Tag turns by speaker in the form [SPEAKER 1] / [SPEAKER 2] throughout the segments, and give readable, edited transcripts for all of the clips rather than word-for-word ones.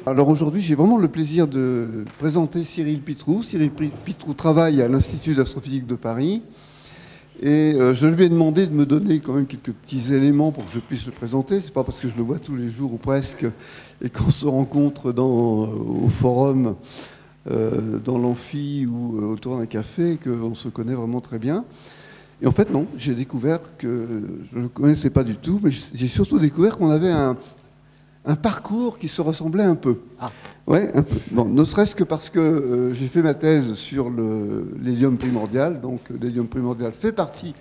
[SPEAKER 1] Alors aujourd'hui, j'ai vraiment le plaisir de présenter Cyril Pitroux. Cyril Pitroux travaille à l'Institut d'astrophysique de Paris. Et je lui ai demandé de me donner quand même quelques petits éléments pour que je puisse le présenter. C'est pas parce que je le vois tous les jours ou presque et qu'on se rencontre au forum, dans l'amphi ou autour d'un café qu'on se connaît vraiment très bien. Et en fait, non, j'ai découvert que je ne le connaissais pas du tout, mais j'ai surtout découvert qu'on avait un parcours qui se ressemblait un peu.
[SPEAKER 2] Ah.
[SPEAKER 1] Ouais, un peu. Bon, ne serait-ce que parce que j'ai fait ma thèse sur l'hélium primordial. Donc l'hélium primordial fait partie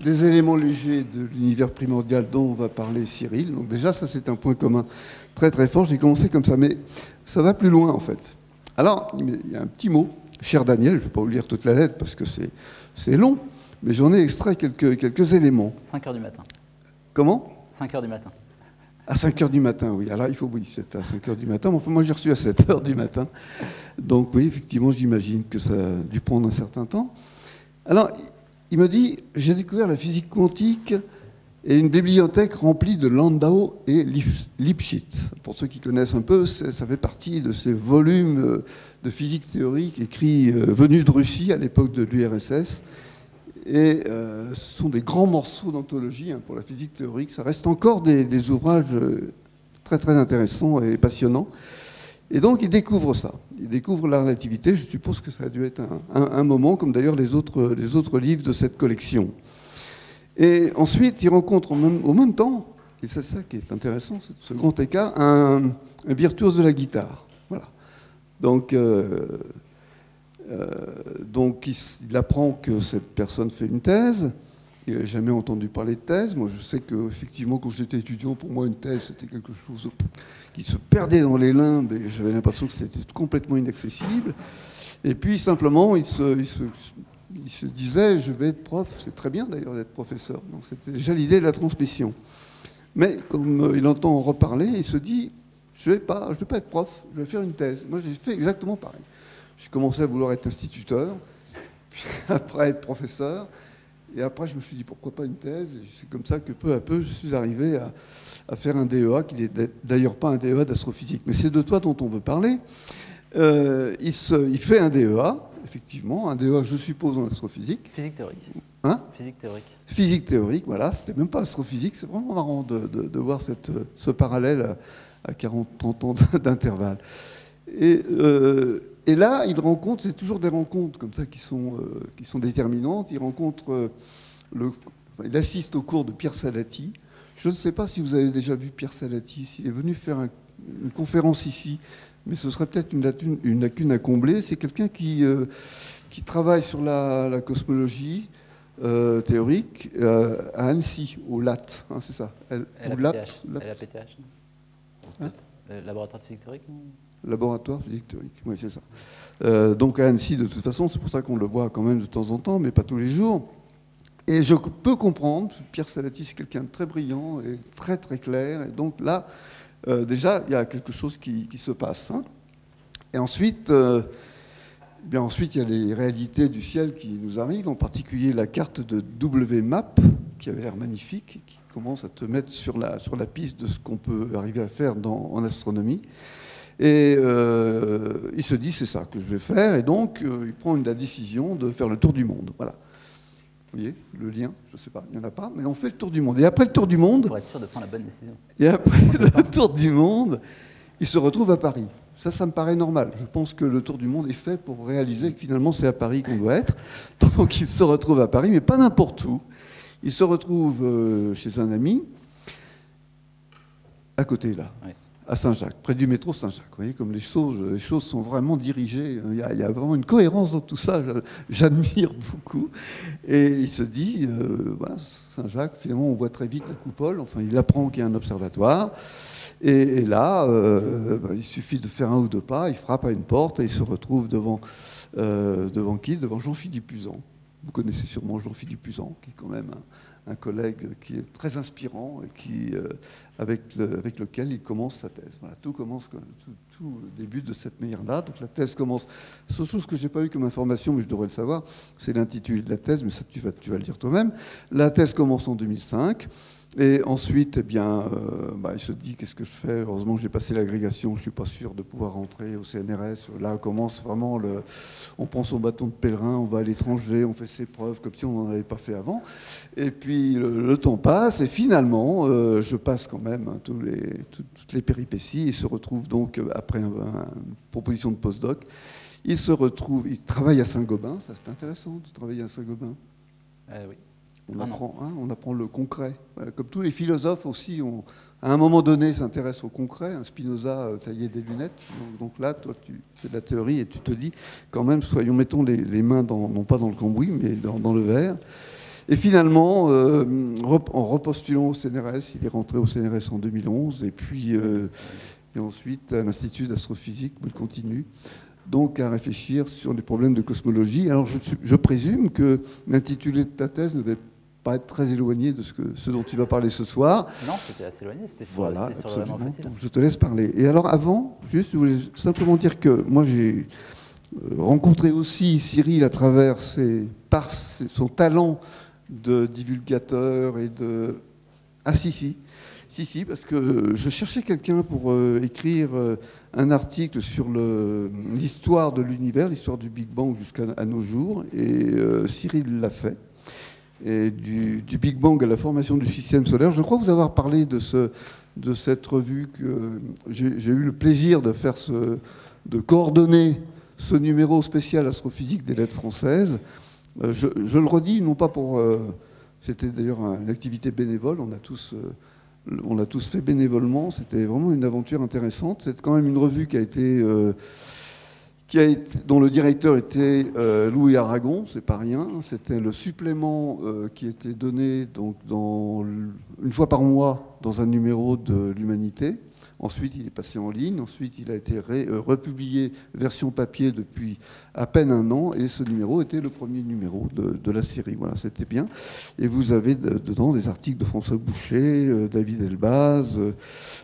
[SPEAKER 1] des éléments légers de l'univers primordial dont va parler Cyril. Donc déjà, ça c'est un point commun très très fort. J'ai commencé comme ça, mais ça va plus loin en fait. Alors, il y a un petit mot, cher Daniel, je ne vais pas vous lire toute la lettre parce que c'est long, mais j'en ai extrait quelques éléments.
[SPEAKER 2] 5 heures du matin.
[SPEAKER 1] Comment ?
[SPEAKER 2] 5 heures du matin.
[SPEAKER 1] À 5 heures du matin, oui. Alors, oui, c'est à 5 heures du matin. Mais enfin, moi, j'ai reçu à 7 heures du matin. Donc, oui, effectivement, j'imagine que ça a dû prendre un certain temps. Alors, il me dit, j'ai découvert la physique quantique et une bibliothèque remplie de Landau et Lipschitz. Pour ceux qui connaissent un peu, ça fait partie de ces volumes de physique théorique écrits venus de Russie à l'époque de l'URSS. Et ce sont des grands morceaux d'anthologie pour la physique théorique. Ça reste encore des ouvrages très très intéressants et passionnants. Et donc il découvre ça. Il découvre la relativité. Je suppose que ça a dû être un moment, comme d'ailleurs les autres livres de cette collection. Et ensuite, il rencontre au même temps, et c'est ça qui est intéressant, ce grand écart, un virtuose de la guitare. Voilà. Donc il apprend que cette personne fait une thèse. Il n'a jamais entendu parler de thèse. Moi, je sais qu'effectivement, quand j'étais étudiant, pour moi, une thèse, c'était quelque chose qui se perdait dans les limbes et j'avais l'impression que c'était complètement inaccessible. Et puis, simplement, il se disait, je vais être prof. C'est très bien, d'ailleurs, d'être professeur. Donc, c'était déjà l'idée de la transmission. Mais comme il entend en reparler, il se dit, je vais pas être prof, je vais faire une thèse. Moi, j'ai fait exactement pareil. J'ai commencé à vouloir être instituteur, puis après être professeur, et après je me suis dit pourquoi pas une thèse, et c'est comme ça que peu à peu je suis arrivé à faire un DEA, qui n'est d'ailleurs pas un DEA d'astrophysique, mais c'est de toi dont on veut parler. Il fait un DEA, effectivement, un DEA je suppose en astrophysique.
[SPEAKER 2] Physique théorique.
[SPEAKER 1] Hein ?
[SPEAKER 2] Physique théorique.
[SPEAKER 1] Physique théorique, voilà, c'était même pas astrophysique, c'est vraiment marrant de voir ce parallèle à 40-30 ans d'intervalle. Et là, il rencontre, c'est toujours des rencontres comme ça qui sont déterminantes. Il assiste au cours de Pierre Salati. Je ne sais pas si vous avez déjà vu Pierre Salati. S'il est venu faire une conférence ici, mais ce serait peut-être une lacune à combler. C'est quelqu'un qui travaille sur la cosmologie théorique à Annecy, au LAT, hein, c'est ça.
[SPEAKER 2] LAPTH. Hein, laboratoire de physique théorique.
[SPEAKER 1] Laboratoire physique théorique, oui, c'est ça. Donc à Annecy, de toute façon, c'est pour ça qu'on le voit quand même de temps en temps, mais pas tous les jours. Et je peux comprendre, Pierre Salati, c'est quelqu'un de très brillant et très très clair. Et donc là, déjà, il y a quelque chose qui se passe. Hein. Et ensuite, ensuite, il y a les réalités du ciel qui nous arrivent, en particulier la carte de WMAP, qui avait l'air magnifique, et qui commence à te mettre sur la piste de ce qu'on peut arriver à faire en astronomie. Et il se dit, c'est ça que je vais faire. Et donc, il prend la décision de faire le tour du monde. Voilà. Vous voyez, le lien, je ne sais pas, il n'y en a pas, mais on fait le tour du monde. Et après le tour du monde...
[SPEAKER 2] Pour être sûr de prendre la bonne décision.
[SPEAKER 1] Et après le tour du monde, il se retrouve à Paris. Ça me paraît normal. Je pense que le tour du monde est fait pour réaliser que finalement, c'est à Paris qu'on doit être. Donc, il se retrouve à Paris, mais pas n'importe où. Il se retrouve chez un ami, à côté, là. Oui. À Saint-Jacques, près du métro Saint-Jacques. Vous voyez, comme les choses sont vraiment dirigées. Il y a vraiment une cohérence dans tout ça. J'admire beaucoup. Et il se dit, voilà, Saint-Jacques, finalement, on voit très vite la coupole. Enfin, il apprend qu'il y a un observatoire. Et là, il suffit de faire un ou deux pas. Il frappe à une porte et il se retrouve devant qui ? Devant Jean-Philippe Uzan. Vous connaissez sûrement Jean-Philippe Uzan, qui est quand même un collègue qui est très inspirant et avec lequel il commence sa thèse. Voilà, tout débute de cette manière-là. Donc la thèse commence. La seule chose que je n'ai pas eu comme information, mais je devrais le savoir, c'est l'intitulé de la thèse, mais ça tu vas le dire toi-même. La thèse commence en 2005. Et ensuite, eh bien, il se dit, qu'est-ce que je fais? Heureusement que j'ai passé l'agrégation, je ne suis pas sûr de pouvoir rentrer au CNRS. Là, commence vraiment on prend son bâton de pèlerin, on va à l'étranger, on fait ses preuves comme si on n'en avait pas fait avant. Et puis, le temps passe, et finalement, je passe quand même toutes les péripéties, et se retrouve donc, après une proposition de postdoc, il travaille à Saint-Gobain, ça c'est intéressant de travailler à Saint-Gobain.
[SPEAKER 2] Oui.
[SPEAKER 1] On apprend le concret. Comme tous les philosophes aussi, à un moment donné, s'intéressent au concret. Spinoza taillait des lunettes. Donc là, toi, tu fais de la théorie et tu te dis, quand même, mettons les mains, non pas dans le cambouis, mais dans le verre. Et finalement, en repostulant au CNRS, il est rentré au CNRS en 2011, et puis et ensuite à l'Institut d'astrophysique, où il continue donc à réfléchir sur les problèmes de cosmologie. Alors je présume que l'intitulé de ta thèse ne devait pas être très éloigné de ce dont tu vas parler ce soir.
[SPEAKER 2] Non, c'était assez éloigné, c'était sur,
[SPEAKER 1] voilà,
[SPEAKER 2] sur le vraiment facile.
[SPEAKER 1] Donc, je te laisse parler. Et alors avant, juste, je voulais simplement dire que moi j'ai rencontré aussi Cyril à travers son talent de divulgateur et de... Ah si, parce que je cherchais quelqu'un pour écrire un article sur l'histoire de l'univers, l'histoire du Big Bang jusqu'à nos jours, et Cyril l'a fait. Et du Big Bang à la formation du système solaire. Je crois vous avoir parlé de cette revue que j'ai eu le plaisir de faire de coordonner ce numéro spécial astrophysique des lettres françaises. Je le redis, non pas pour... C'était d'ailleurs une activité bénévole, on l'a tous fait bénévolement, c'était vraiment une aventure intéressante. C'est quand même une revue dont le directeur était Louis Aragon, c'est pas rien. C'était le supplément qui était donné donc, une fois par mois dans un numéro de l'Humanité. Ensuite, il est passé en ligne. Ensuite, il a été republié version papier depuis à peine un an. Et ce numéro était le premier numéro de la série. Voilà, c'était bien. Et vous avez dedans des articles de François Boucher, David Elbaz,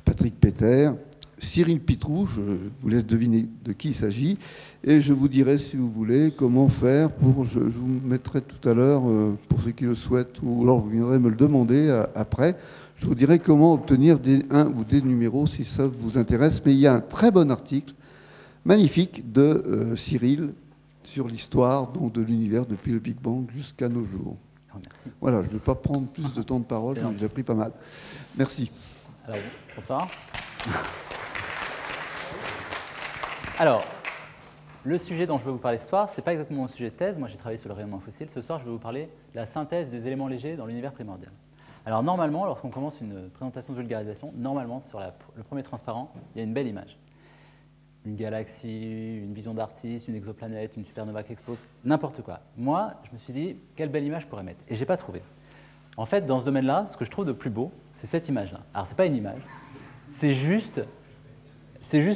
[SPEAKER 1] Patrick Peter, Cyril Pitrou. Je vous laisse deviner de qui il s'agit. Et je vous dirai, si vous voulez, comment faire je vous mettrai tout à l'heure, pour ceux qui le souhaitent, ou alors vous viendrez me le demander après. Je vous dirai comment obtenir un ou des numéros si ça vous intéresse. Mais il y a un très bon article, magnifique, de Cyril sur l'histoire de l'univers depuis le Big Bang jusqu'à nos jours.
[SPEAKER 2] Oh, merci.
[SPEAKER 1] Voilà, je ne vais pas prendre plus de temps de parole, j'en ai déjà pris pas mal. Merci.
[SPEAKER 2] Alors, bonsoir. Alors, le sujet dont je vais vous parler ce soir, ce n'est pas exactement mon sujet de thèse. Moi, j'ai travaillé sur le rayonnement fossile. Ce soir, je vais vous parler de la synthèse des éléments légers dans l'univers primordial. Alors normalement, lorsqu'on commence une présentation de vulgarisation, normalement, sur le premier transparent, il y a une belle image. Une galaxie, une vision d'artiste, une exoplanète, une supernova qui explose, n'importe quoi. Moi, je me suis dit, quelle belle image je pourrais mettre? Et je n'ai pas trouvé. En fait, dans ce domaine-là, ce que je trouve de plus beau, c'est cette image-là. Alors, ce n'est pas une image, c'est juste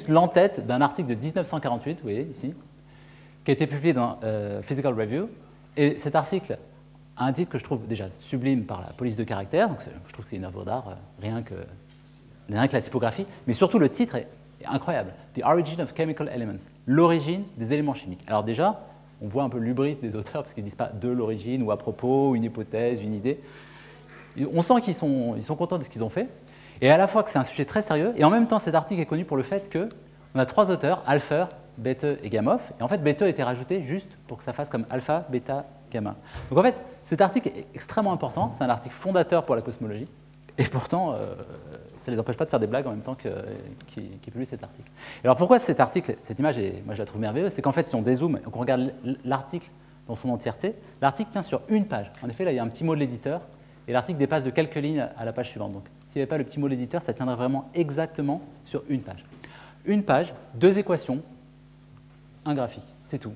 [SPEAKER 2] l'entête d'un article de 1948, vous voyez, ici, qui a été publié dans Physical Review. Et cet article a un titre que je trouve déjà sublime par la police de caractère, donc je trouve que c'est une œuvre d'art, rien que la typographie, mais surtout le titre est incroyable. The Origin of Chemical Elements, l'origine des éléments chimiques. Alors déjà, on voit un peu l'hubris des auteurs, parce qu'ils ne disent pas de l'origine, ou à propos, une hypothèse, une idée. On sent qu'ils sont contents de ce qu'ils ont fait, et à la fois que c'est un sujet très sérieux, et en même temps cet article est connu pour le fait qu'on a 3 auteurs, Alpher, Bethe et Gamow, et en fait Bethe a été rajouté juste pour que ça fasse comme alpha, bêta, gamma. Donc en fait, cet article est extrêmement important, c'est un article fondateur pour la cosmologie, et pourtant, ça ne les empêche pas de faire des blagues en même temps qu'ils publient cet article. Et alors pourquoi cet article, cette image, moi je la trouve merveilleuse, c'est qu'en fait, si on dézoome et qu'on regarde l'article dans son entièreté, l'article tient sur une page. En effet, là, il y a un petit mot de l'éditeur, et l'article dépasse de quelques lignes à la page suivante. Donc s'il n'y avait pas le petit mot de l'éditeur, ça tiendrait vraiment exactement sur une page. Une page, 2 équations, un graphique, c'est tout.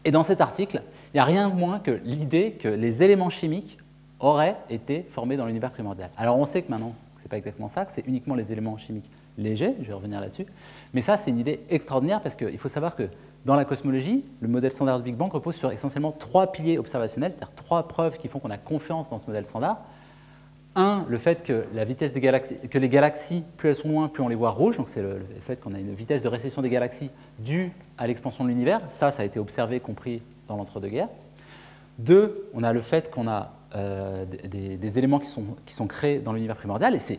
[SPEAKER 2] Et dans cet article, il n'y a rien de moins que l'idée que les éléments chimiques auraient été formés dans l'univers primordial. Alors on sait que maintenant, ce n'est pas exactement ça, que c'est uniquement les éléments chimiques légers, je vais revenir là-dessus, mais ça c'est une idée extraordinaire parce qu'il faut savoir que dans la cosmologie, le modèle standard du Big Bang repose sur essentiellement 3 piliers observationnels, c'est-à-dire 3 preuves qui font qu'on a confiance dans ce modèle standard. Un, le fait que la vitesse des galaxies, que les galaxies, plus elles sont loin, plus on les voit rouges, donc c'est le fait qu'on a une vitesse de récession des galaxies due à l'expansion de l'univers. Ça a été observé, compris dans l'entre-deux-guerres. 2, on a le fait qu'on a des éléments qui sont créés dans l'univers primordial, et c'est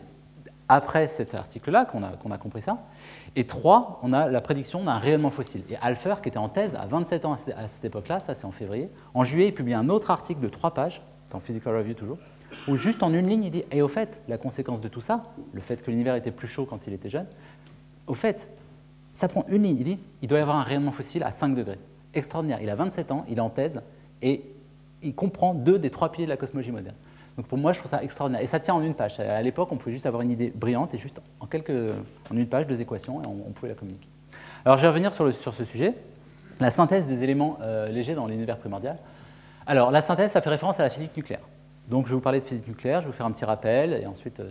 [SPEAKER 2] après cet article-là qu'on a compris ça. Et 3, on a la prédiction d'un rayonnement fossile. Et Alpher, qui était en thèse à 27 ans à cette époque-là, ça c'est en février, en juillet, il publie un autre article de 3 pages, dans Physical Review toujours, où juste en une ligne, il dit « Et au fait, la conséquence de tout ça, le fait que l'univers était plus chaud quand il était jeune, au fait, ça prend une ligne, il dit « Il doit y avoir un rayonnement fossile à 5 degrés. » Extraordinaire, il a 27 ans, il est en thèse, et il comprend 2 des 3 piliers de la cosmologie moderne. Donc pour moi, je trouve ça extraordinaire. Et ça tient en une page. À l'époque, on pouvait juste avoir une idée brillante et juste en une page, 2 équations, et on pouvait la communiquer. Alors je vais revenir sur ce sujet, la synthèse des éléments légers dans l'univers primordial. Alors la synthèse, ça fait référence à la physique nucléaire. Donc je vais vous parler de physique nucléaire, je vais vous faire un petit rappel, et ensuite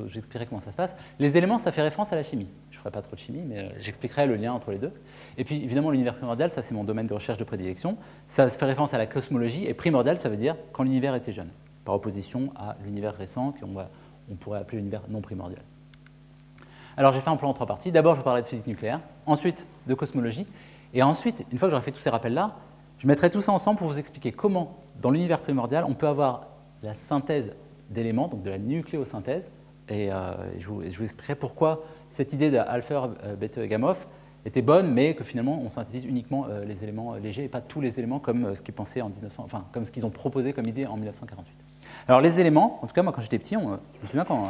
[SPEAKER 2] j'expliquerai comment ça se passe. Les éléments, ça fait référence à la chimie. Je ne ferai pas trop de chimie, mais j'expliquerai le lien entre les deux. Et puis évidemment, l'univers primordial, ça c'est mon domaine de recherche de prédilection. Ça fait référence à la cosmologie, et primordial, ça veut dire quand l'univers était jeune, par opposition à l'univers récent, qu'on pourrait appeler l'univers non primordial. Alors j'ai fait un plan en 3 parties. D'abord, je vais parler de physique nucléaire, ensuite de cosmologie, et ensuite, une fois que j'aurai fait tous ces rappels-là, je mettrai tout ça ensemble pour vous expliquer comment, dans l'univers primordial, on peut avoir la synthèse d'éléments, donc de la nucléosynthèse, et je vous expliquerai pourquoi cette idée d'Alpher, Bethe et Gamow était bonne, mais que finalement on synthétise uniquement les éléments légers et pas tous les éléments comme ce qu'ils pensaient comme ce qu'ils ont proposé comme idée en 1948. Alors les éléments, en tout cas moi quand j'étais petit, je me souviens quand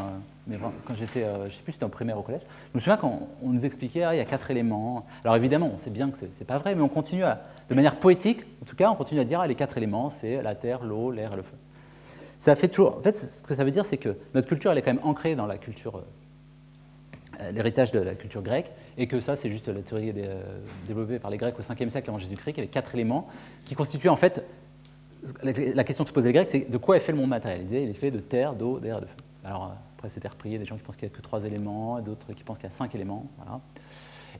[SPEAKER 2] j'étais, je ne sais plus si c'était en primaire ou au collège, je me souviens quand on nous expliquait il y a 4 éléments. Alors évidemment on sait bien que c'est pas vrai, mais on continue de manière poétique, en tout cas on continue à dire les 4 éléments, c'est la terre, l'eau, l'air et le feu. Ça fait toujours, en fait ce que ça veut dire c'est que notre culture elle est quand même ancrée dans la culture, l'héritage de la culture grecque, et que ça c'est juste la théorie développée par les Grecs au 5e siècle avant Jésus-Christ, qui avait 4 éléments qui constituaient en fait. La question que se posaient les Grecs, c'est de quoi est fait le monde matériel. Ils disaient, il est fait de terre, d'eau, d'air et de feu. Alors, après, c'était repris, il y a des gens qui pensent qu'il n'y a que 3 éléments, d'autres qui pensent qu'il y a 5 éléments. Voilà.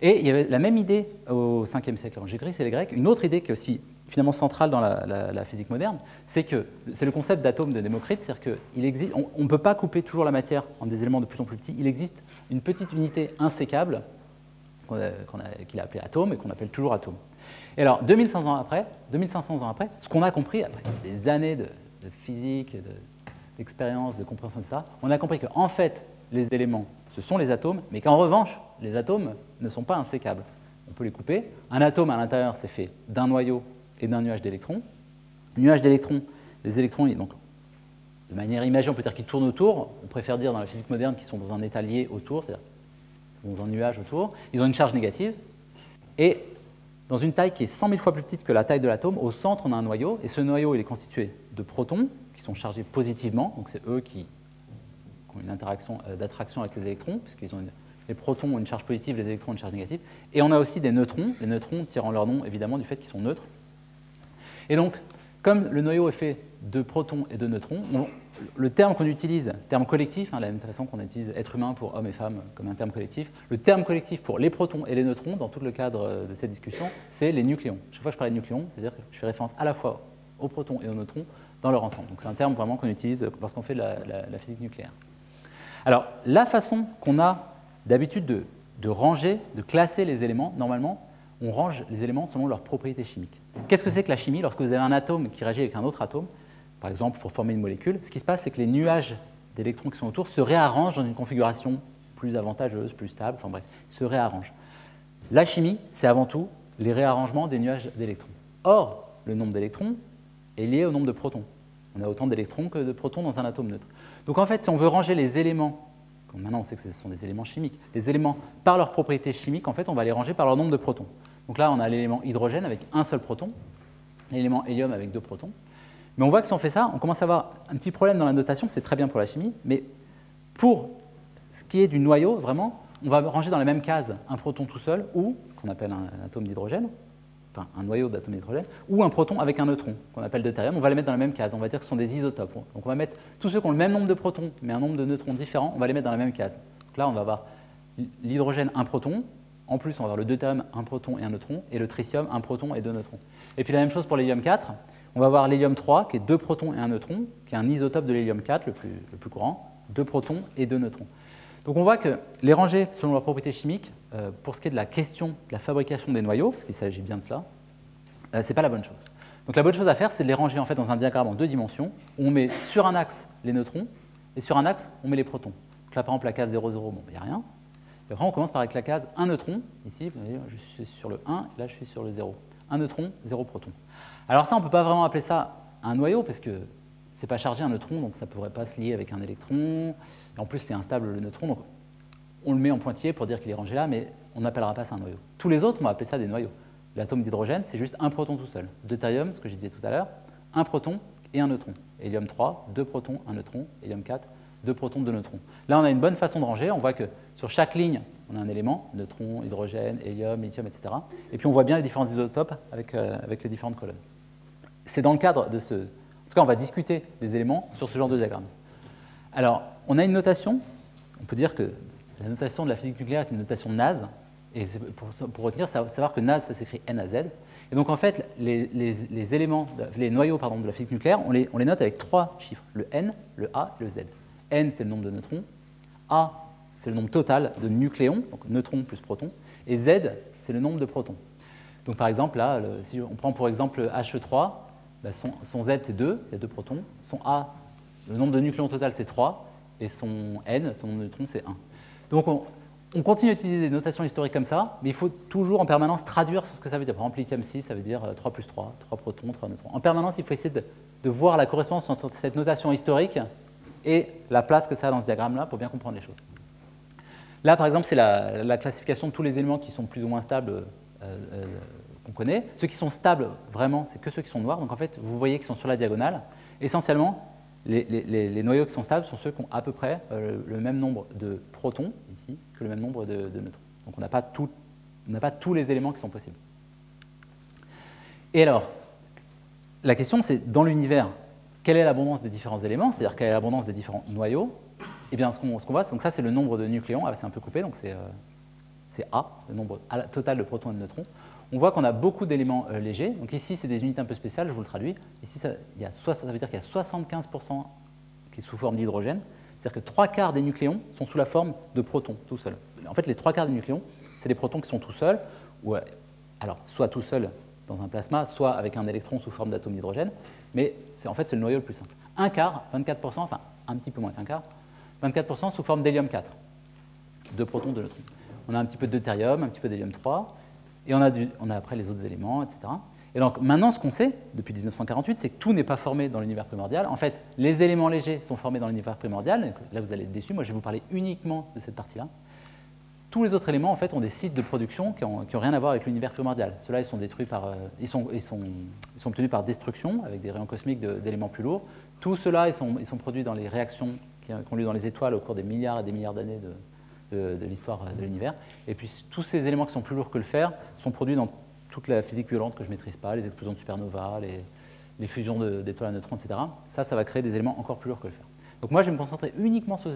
[SPEAKER 2] Et il y avait la même idée au 5e siècle avant Jésus-Christ, c'est les Grecs. Une autre idée qui est aussi finalement centrale dans la physique moderne, c'est le concept d'atome de Démocrite, c'est-à-dire qu'on ne peut pas couper toujours la matière en des éléments de plus en plus petits. Il existe une petite unité insécable qu'il a appelée atome et qu'on appelle toujours atome. Et alors, 2500 ans après, ce qu'on a compris, après des années de physique, d'expérience, de compréhension, etc., on a compris qu'en fait, les éléments, ce sont les atomes, mais qu'en revanche, les atomes ne sont pas insécables. On peut les couper. Un atome, à l'intérieur, c'est fait d'un noyau et d'un nuage d'électrons. Nuage d'électrons, les électrons, donc, de manière imagée, on peut dire qu'ils tournent autour. On préfère dire dans la physique moderne qu'ils sont dans un état lié autour, c'est-à-dire qu'ils sont dans un nuage autour. Ils ont une charge négative. Et dans une taille qui est 100 000 fois plus petite que la taille de l'atome, au centre, on a un noyau, et ce noyau, il est constitué de protons qui sont chargés positivement, donc c'est eux qui ont une interaction d'attraction avec les électrons, puisqu'ils ont les protons ont une charge positive, les électrons ont une charge négative, et on a aussi des neutrons, les neutrons tirant leur nom évidemment du fait qu'ils sont neutres. Et donc, comme le noyau est fait de protons et de neutrons, le terme qu'on utilise, terme collectif, de la même façon qu'on utilise être humain pour hommes et femmes comme un terme collectif, le terme collectif pour les protons et les neutrons, dans tout le cadre de cette discussion, c'est les nucléons. Chaque fois que je parle de nucléons, c'est-à-dire que je fais référence à la fois aux protons et aux neutrons dans leur ensemble. Donc c'est un terme vraiment qu'on utilise lorsqu'on fait la physique nucléaire. Alors, la façon qu'on a d'habitude de ranger, de classer les éléments, normalement, on range les éléments selon leurs propriétés chimiques. Qu'est-ce que c'est que la chimie? Lorsque vous avez un atome qui réagit avec un autre atome, par exemple pour former une molécule, ce qui se passe, c'est que les nuages d'électrons qui sont autour se réarrangent dans une configuration plus avantageuse, plus stable, enfin bref, se réarrangent. La chimie, c'est avant tout les réarrangements des nuages d'électrons. Or, le nombre d'électrons est lié au nombre de protons. On a autant d'électrons que de protons dans un atome neutre. Donc en fait, si on veut ranger les éléments, maintenant on sait que ce sont des éléments chimiques, les éléments par leurs propriétés chimiques, en fait, on va les ranger par leur nombre de protons. Donc là, on a l'élément hydrogène avec un seul proton, l'élément hélium avec 2 protons. Mais on voit que si on fait ça, on commence à avoir un petit problème dans la notation, c'est très bien pour la chimie, mais pour ce qui est du noyau, vraiment, on va ranger dans la même case un proton tout seul, ou, qu'on appelle un atome d'hydrogène, enfin un noyau d'atome d'hydrogène, ou un proton avec un neutron, qu'on appelle deutérium, on va les mettre dans la même case, on va dire que ce sont des isotopes. Donc on va mettre tous ceux qui ont le même nombre de protons, mais un nombre de neutrons différent, on va les mettre dans la même case. Donc là, on va avoir l'hydrogène, un proton, en plus on va avoir le deutérium, un proton et un neutron, et le tritium, un proton et 2 neutrons. Et puis la même chose pour l'hélium 4, on va avoir l'hélium 3, qui est 2 protons et un neutron, qui est un isotope de l'hélium 4, le plus courant, 2 protons et 2 neutrons. Donc on voit que les ranger selon leurs propriétés chimiques, pour ce qui est de la question de la fabrication des noyaux, parce qu'il s'agit bien de cela, ce n'est pas la bonne chose. Donc la bonne chose à faire, c'est de les ranger en fait, dans un diagramme en 2 dimensions, où on met sur un axe les neutrons, et sur un axe, on met les protons. Donc là, par exemple, la case 0, 0, bon, il n'y a rien. Et après, on commence par avec la case 1 neutron. Ici, vous voyez, je suis sur le 1, et là, je suis sur le 0. 1 neutron, 0 proton. Alors ça, on ne peut pas vraiment appeler ça un noyau, parce que ce n'est pas chargé un neutron, donc ça ne pourrait pas se lier avec un électron. Et en plus, c'est instable le neutron, donc on le met en pointillé pour dire qu'il est rangé là, mais on n'appellera pas ça un noyau. Tous les autres, on va appeler ça des noyaux. L'atome d'hydrogène, c'est juste un proton tout seul. Deutérium, ce que je disais tout à l'heure, un proton et un neutron. Hélium 3, 2 protons, 1 neutron. Hélium 4, 2 protons, 2 neutrons. Là, on a une bonne façon de ranger. On voit que sur chaque ligne, on a un élément, neutron, hydrogène, hélium, lithium, etc. Et puis on voit bien les différents isotopes avec les différentes colonnes. C'est dans le cadre de ce... En tout cas, on va discuter des éléments sur ce genre de diagramme. Alors, on a une notation. On peut dire que la notation de la physique nucléaire est une notation NAS. Et pour retenir, savoir que NAS, ça s'écrit NAZ. Et donc, en fait, les éléments, les noyaux de la physique nucléaire, on les note avec 3 chiffres, le N, le A et le Z. N, c'est le nombre de neutrons. A, c'est le nombre total de nucléons, donc neutrons plus protons. Et Z, c'est le nombre de protons. Donc, par exemple, là, si on prend pour exemple He3, bah, son Z, c'est 2, il y a 2 protons. Son A, le nombre de nucléons total, c'est 3. Et son N, son nombre de neutrons, c'est 1. Donc, on continue à utiliser des notations historiques comme ça, mais il faut toujours en permanence traduire ce que ça veut dire. Par exemple, lithium 6, ça veut dire 3 plus 3, 3 protons, 3 neutrons. En permanence, il faut essayer de voir la correspondance entre cette notation historique et la place que ça a dans ce diagramme-là pour bien comprendre les choses. Là, par exemple, c'est la classification de tous les éléments qui sont plus ou moins stables qu'on connaît. Ceux qui sont stables, vraiment, c'est que ceux qui sont noirs. Donc, en fait, vous voyez qu'ils sont sur la diagonale. Essentiellement, les noyaux qui sont stables sont ceux qui ont à peu près le même nombre de protons, ici, que le même nombre de neutrons. Donc on n'a pas tous les éléments qui sont possibles. Et alors, la question c'est, dans l'univers, quelle est l'abondance des différents éléments, c'est-à-dire quelle est l'abondance des différents noyaux? Eh bien, ce qu'on voit, donc ça c'est le nombre de nucléons, c'est un peu coupé, donc c'est A, le nombre total de protons et de neutrons. On voit qu'on a beaucoup d'éléments légers. Donc ici, c'est des unités un peu spéciales, je vous le traduis. Ici, ça veut dire qu'il y a 75% qui est sous forme d'hydrogène. C'est-à-dire que 3/4 des nucléons sont sous la forme de protons, tout seuls. En fait, les 3/4 des nucléons, c'est des protons qui sont tout seuls, ou alors soit tout seuls dans un plasma, soit avec un électron sous forme d'atome d'hydrogène. Mais en fait, c'est le noyau le plus simple. Un quart, 24%, enfin un petit peu moins qu'un quart, 24% sous forme d'hélium 4. 2 protons, 2 neutrons. On a un petit peu de deutérium, un petit peu d'hélium 3. Et on a après les autres éléments, etc. Et donc maintenant, ce qu'on sait, depuis 1948, c'est que tout n'est pas formé dans l'univers primordial. En fait, les éléments légers sont formés dans l'univers primordial. Là, vous allez être déçus. Moi, je vais vous parler uniquement de cette partie-là. Tous les autres éléments, en fait, ont des sites de production qui n'ont rien à voir avec l'univers primordial. Ceux-là, ils sont détruits ils sont obtenus par destruction, avec des rayons cosmiques d'éléments plus lourds. Tous ceux-là, ils sont produits dans les réactions qui ont lieu dans les étoiles au cours des milliards et des milliards d'années de l'histoire de l'univers. Et puis tous ces éléments qui sont plus lourds que le fer sont produits dans toute la physique violente que je ne maîtrise pas, les explosions de supernovas, les fusions d'étoiles à neutrons, etc. Ça va créer des éléments encore plus lourds que le fer. Donc moi, je vais me concentrer uniquement sur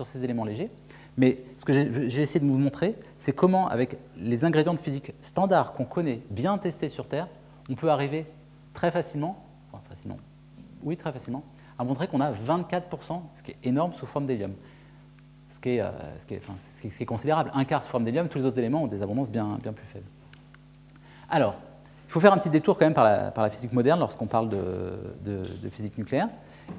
[SPEAKER 2] ces éléments légers. Mais ce que j'ai essayé de vous montrer, c'est comment, avec les ingrédients de physique standards qu'on connaît, bien testés sur Terre, on peut arriver très facilement, très facilement, à montrer qu'on a 24%, ce qui est énorme, sous forme d'hélium. Ce qui est considérable. Un quart sous forme d'hélium, tous les autres éléments ont des abondances bien plus faibles. Alors, il faut faire un petit détour quand même par la physique moderne lorsqu'on parle de physique nucléaire.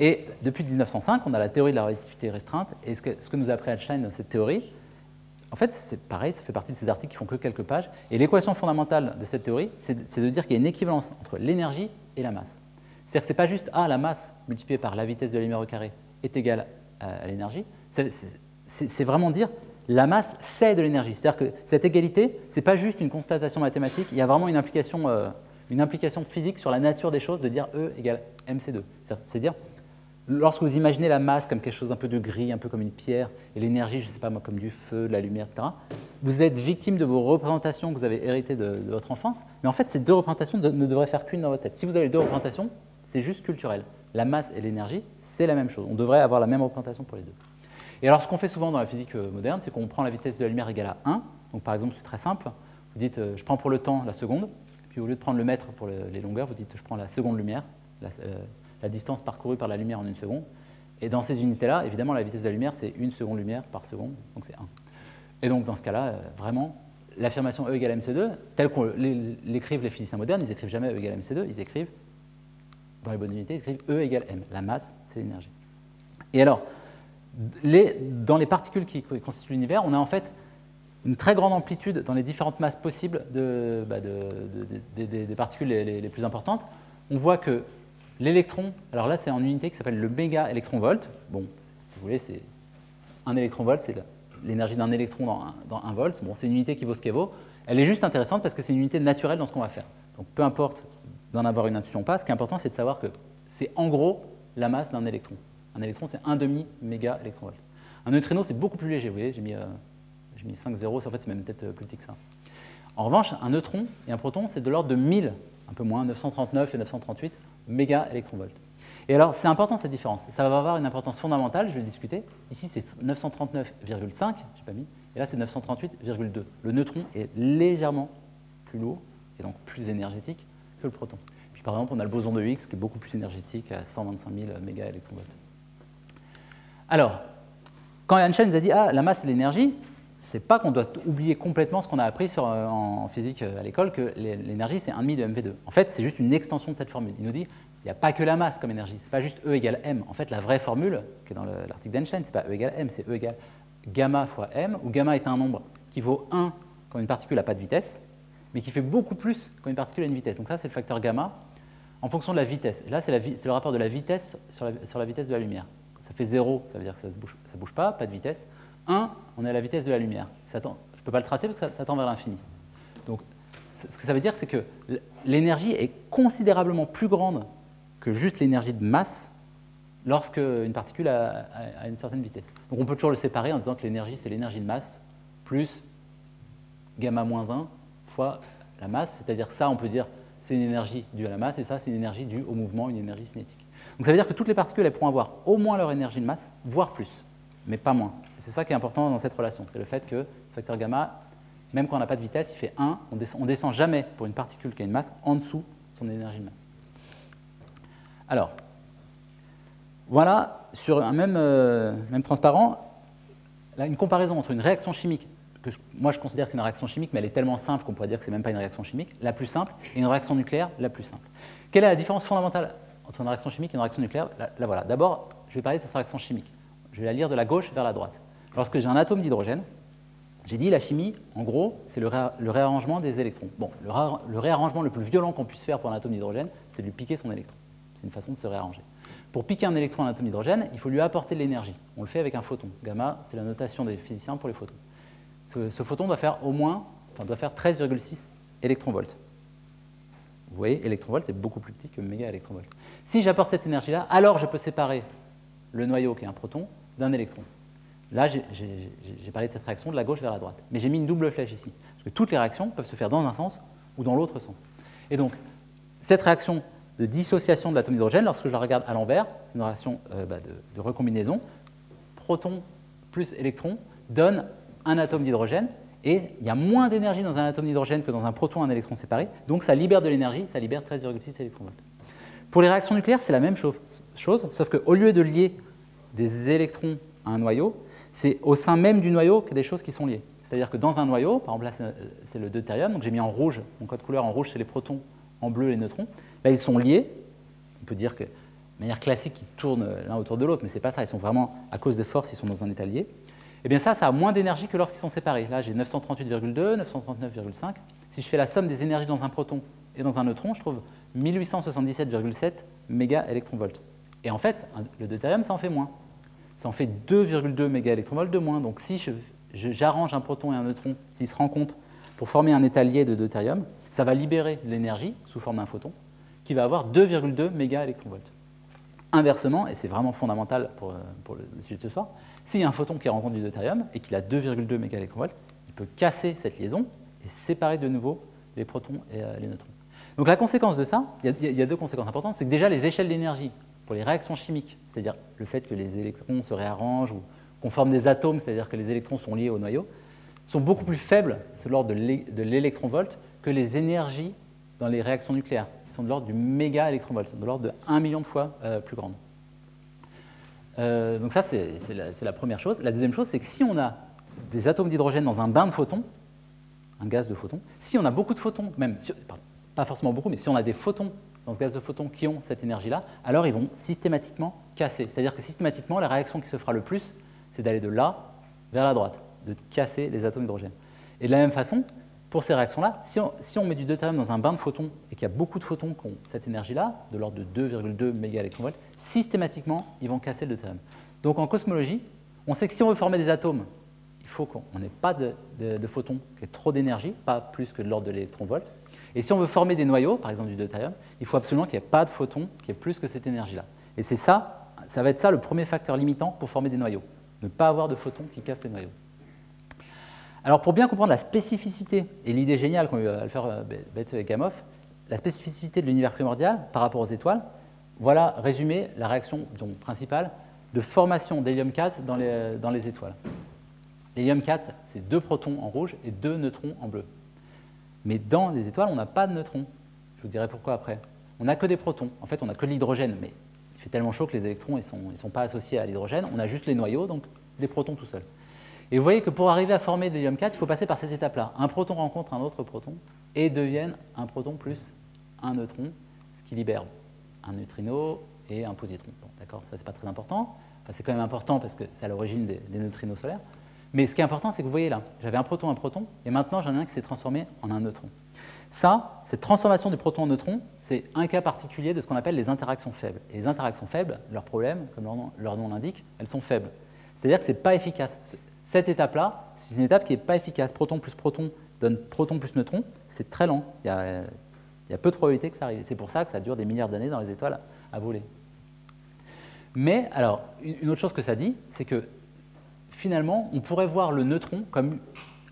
[SPEAKER 2] Et depuis 1905, on a la théorie de la relativité restreinte. Et ce que nous a appris Einstein dans cette théorie, en fait, c'est pareil, ça fait partie de ces articles qui font que quelques pages. Et l'équation fondamentale de cette théorie, c'est de dire qu'il y a une équivalence entre l'énergie et la masse. C'est-à-dire que ce n'est pas juste la masse multipliée par la vitesse de la lumière au carré est égale à l'énergie. C'est vraiment dire la masse, c'est de l'énergie. C'est-à-dire que cette égalité, ce n'est pas juste une constatation mathématique, il y a vraiment une implication physique sur la nature des choses de dire E égale mc2. C'est-à-dire, lorsque vous imaginez la masse comme quelque chose d'un peu de gris, un peu comme une pierre, et l'énergie, je ne sais pas moi, comme du feu, de la lumière, etc., vous êtes victime de vos représentations que vous avez héritées de votre enfance, mais en fait, ces deux représentations ne devraient faire qu'une dans votre tête. Si vous avez les deux représentations, c'est juste culturel. La masse et l'énergie, c'est la même chose. On devrait avoir la même représentation pour les deux. Et alors, ce qu'on fait souvent dans la physique moderne, c'est qu'on prend la vitesse de la lumière égale à 1. Donc, par exemple, c'est très simple. Vous dites, je prends pour le temps la seconde. Puis, au lieu de prendre le mètre pour les longueurs, vous dites, je prends la seconde lumière, la distance parcourue par la lumière en 1 seconde. Et dans ces unités-là, évidemment, la vitesse de la lumière, c'est 1 seconde lumière par seconde. Donc, c'est 1. Et donc, dans ce cas-là, vraiment, l'affirmation E égale mc2, telle qu'on l'écrivent les physiciens modernes, ils n'écrivent jamais E égale mc2, ils écrivent dans les bonnes unités, ils écrivent E égale m. La masse, c'est l'énergie. Et alors, dans les particules qui constituent l'univers, on a en fait une très grande amplitude dans les différentes masses possibles des particules les plus importantes. On voit que l'électron, alors là c'est en unité qui s'appelle le méga électron-volt. Bon, si vous voulez, c'est un électron-volt, c'est l'énergie d'un électron dans 1 volt. Bon, c'est une unité qui vaut ce qu'elle vaut. Elle est juste intéressante parce que c'est une unité naturelle dans ce qu'on va faire. Donc peu importe d'en avoir une intuition ou pas, ce qui est important c'est de savoir que c'est en gros la masse d'un électron. Un électron c'est 1,5 méga électron-volt. Un neutrino c'est beaucoup plus léger, vous voyez, j'ai mis 5 zéros, en fait c'est même peut-être plus petit que ça. En revanche, un neutron et un proton c'est de l'ordre de 1000, un peu moins, 939 et 938 méga électron-volt. Et alors c'est important cette différence, ça va avoir une importance fondamentale, je vais le discuter. Ici c'est 939,5, j'ai pas mis, et là c'est 938,2. Le neutron est légèrement plus lourd et donc plus énergétique que le proton. Puis par exemple on a le boson de Higgs qui est beaucoup plus énergétique à 125 000 méga électron-volt. Alors, quand Einstein nous a dit « Ah, la masse et l'énergie », c'est pas qu'on doit oublier complètement ce qu'on a appris en physique à l'école, que l'énergie c'est 1,5 de mv2. En fait, c'est juste une extension de cette formule. Il nous dit il n'y a pas que la masse comme énergie, c'est pas juste E égale m. En fait, la vraie formule, qui est dans l'article d'Einstein, c'est pas E égale m, c'est E égale gamma fois m, où gamma est un nombre qui vaut 1 quand une particule n'a pas de vitesse, mais qui fait beaucoup plus quand une particule a une vitesse. Donc ça, c'est le facteur gamma en fonction de la vitesse. Et là, c'est le rapport de la vitesse sur la vitesse de la lumière. Ça fait 0, ça veut dire que ça ne bouge pas de vitesse. 1, on est à la vitesse de la lumière. Je ne peux pas le tracer parce que ça tend vers l'infini. Donc, ce que ça veut dire, c'est que l'énergie est considérablement plus grande que juste l'énergie de masse lorsque une particule a une certaine vitesse. Donc, on peut toujours le séparer en disant que l'énergie, c'est l'énergie de masse plus gamma moins 1 fois la masse. C'est-à-dire que ça, on peut dire c'est une énergie due à la masse et ça, c'est une énergie due au mouvement, une énergie cinétique. Donc, ça veut dire que toutes les particules elles pourront avoir au moins leur énergie de masse, voire plus, mais pas moins. C'est ça qui est important dans cette relation, c'est le fait que le facteur gamma, même quand on n'a pas de vitesse, il fait 1, on ne descend jamais pour une particule qui a une masse en dessous de son énergie de masse. Alors, voilà, sur un même transparent, là, une comparaison entre une réaction chimique, que moi je considère que c'est une réaction chimique, mais elle est tellement simple qu'on pourrait dire que ce n'est même pas une réaction chimique, la plus simple, et une réaction nucléaire, la plus simple. Quelle est la différence fondamentale entre une réaction chimique et une réaction nucléaire? Là voilà. D'abord, je vais parler de cette réaction chimique. Je vais la lire de la gauche vers la droite. Lorsque j'ai un atome d'hydrogène, j'ai dit la chimie, en gros, c'est le réarrangement des électrons. Bon, le réarrangement le plus violent qu'on puisse faire pour un atome d'hydrogène, c'est de lui piquer son électron. C'est une façon de se réarranger. Pour piquer un électron à un atome d'hydrogène, il faut lui apporter de l'énergie. On le fait avec un photon. Gamma, c'est la notation des physiciens pour les photons. Ce photon doit faire doit faire 13,6 électronvolts. Vous voyez, électronvolt, c'est beaucoup plus petit que méga électronvolt. Si j'apporte cette énergie-là, alors je peux séparer le noyau, qui est un proton, d'un électron. Là, j'ai parlé de cette réaction de la gauche vers la droite. Mais j'ai mis une double flèche ici, parce que toutes les réactions peuvent se faire dans un sens ou dans l'autre sens. Et donc, cette réaction de dissociation de l'atome d'hydrogène, lorsque je la regarde à l'envers, c'est une réaction de recombinaison, proton plus électron donne un atome d'hydrogène, et il y a moins d'énergie dans un atome d'hydrogène que dans un proton et un électron séparés, donc ça libère de l'énergie, ça libère 13,6 électronvolts. Pour les réactions nucléaires, c'est la même chose, sauf qu'au lieu de lier des électrons à un noyau, c'est au sein même du noyau qu'il y a des choses qui sont liées. C'est-à-dire que dans un noyau, par exemple là c'est le deutérium, donc j'ai mis en rouge, mon code couleur en rouge c'est les protons, en bleu les neutrons, là ils sont liés, on peut dire que de manière classique ils tournent l'un autour de l'autre, mais ce n'est pas ça, ils sont vraiment, à cause de force, ils sont dans un état lié. Et bien ça a moins d'énergie que lorsqu'ils sont séparés. Là j'ai 938,2, 939,5. Si je fais la somme des énergies dans un proton et dans un neutron, je trouve 1877,7 méga électronvolts. Et en fait, le deutérium, ça en fait moins. Ça en fait 2,2 méga électronvolts de moins. Donc si j'arrange un proton et un neutron, s'ils se rencontrent pour former un état lié de deutérium, ça va libérer de l'énergie sous forme d'un photon qui va avoir 2,2 méga électronvolts. Inversement, et c'est vraiment fondamental pour le sujet de ce soir, s'il y a un photon qui rencontre du deutérium et qu'il a 2,2 méga électronvolts, il peut casser cette liaison et séparer de nouveau les protons et les neutrons. Donc la conséquence de ça, il y a deux conséquences importantes, c'est que déjà les échelles d'énergie pour les réactions chimiques, c'est-à-dire le fait que les électrons se réarrangent ou qu'on forme des atomes, c'est-à-dire que les électrons sont liés au noyau, sont beaucoup plus faibles, c'est de l'ordre de l'électronvolt, que les énergies dans les réactions nucléaires, qui sont de l'ordre du méga électronvolt, de l'ordre de 1 million de fois plus grandes. Donc ça, c'est la première chose. La deuxième chose, c'est que si on a des atomes d'hydrogène dans un bain de photons, un gaz de photons, si on a beaucoup de photons, même, pas forcément beaucoup, mais si on a des photons dans ce gaz de photons qui ont cette énergie-là, alors ils vont systématiquement casser. C'est-à-dire que systématiquement, la réaction qui se fera le plus, c'est d'aller de là vers la droite, de casser les atomes d'hydrogène. Et de la même façon, pour ces réactions-là, si on met du deutérium dans un bain de photons et qu'il y a beaucoup de photons qui ont cette énergie-là, de l'ordre de 2,2 mégaélectronvolts, systématiquement, ils vont casser le deutérium. Donc en cosmologie, on sait que si on veut former des atomes, il faut qu'on n'ait pas de photons qui aient trop d'énergie, pas plus que de l'ordre de l'électronvolt. Et si on veut former des noyaux, par exemple du deutérium, il faut absolument qu'il n'y ait pas de photons qui aient plus que cette énergie-là. Et c'est ça va être ça le premier facteur limitant pour former des noyaux, ne pas avoir de photons qui cassent les noyaux. Alors pour bien comprendre la spécificité, et l'idée géniale qu'ont eu Alpher, Bethe et Gamow, la spécificité de l'univers primordial par rapport aux étoiles, voilà résumé la réaction principale de formation d'hélium-4 dans les étoiles. L'hélium-4, c'est 2 protons en rouge et 2 neutrons en bleu. Mais dans les étoiles, on n'a pas de neutrons. Je vous dirai pourquoi après. On n'a que des protons. En fait, on n'a que de l'hydrogène, mais il fait tellement chaud que les électrons ne sont pas associés à l'hydrogène. On a juste les noyaux, donc des protons tout seuls. Et vous voyez que pour arriver à former de l'hélium-4, il faut passer par cette étape-là. Un proton rencontre un autre proton et deviennent un proton plus un neutron, ce qui libère un neutrino et un positron. Bon, d'accord, ça c'est pas très important. Enfin, c'est quand même important parce que c'est à l'origine des neutrinos solaires. Mais ce qui est important, c'est que vous voyez là, j'avais un proton, et maintenant j'en ai un qui s'est transformé en un neutron. Ça, cette transformation du proton en neutron, c'est un cas particulier de ce qu'on appelle les interactions faibles. Et les interactions faibles, leur problème, comme leur nom l'indique, elles sont faibles. C'est-à-dire que ce n'est pas efficace. Cette étape-là, c'est une étape qui n'est pas efficace. Proton plus proton donne proton plus neutron, c'est très lent. Il y a peu de probabilité que ça arrive. C'est pour ça que ça dure des milliards d'années dans les étoiles à voler. Mais, alors, une autre chose que ça dit, c'est que finalement, on pourrait voir le neutron comme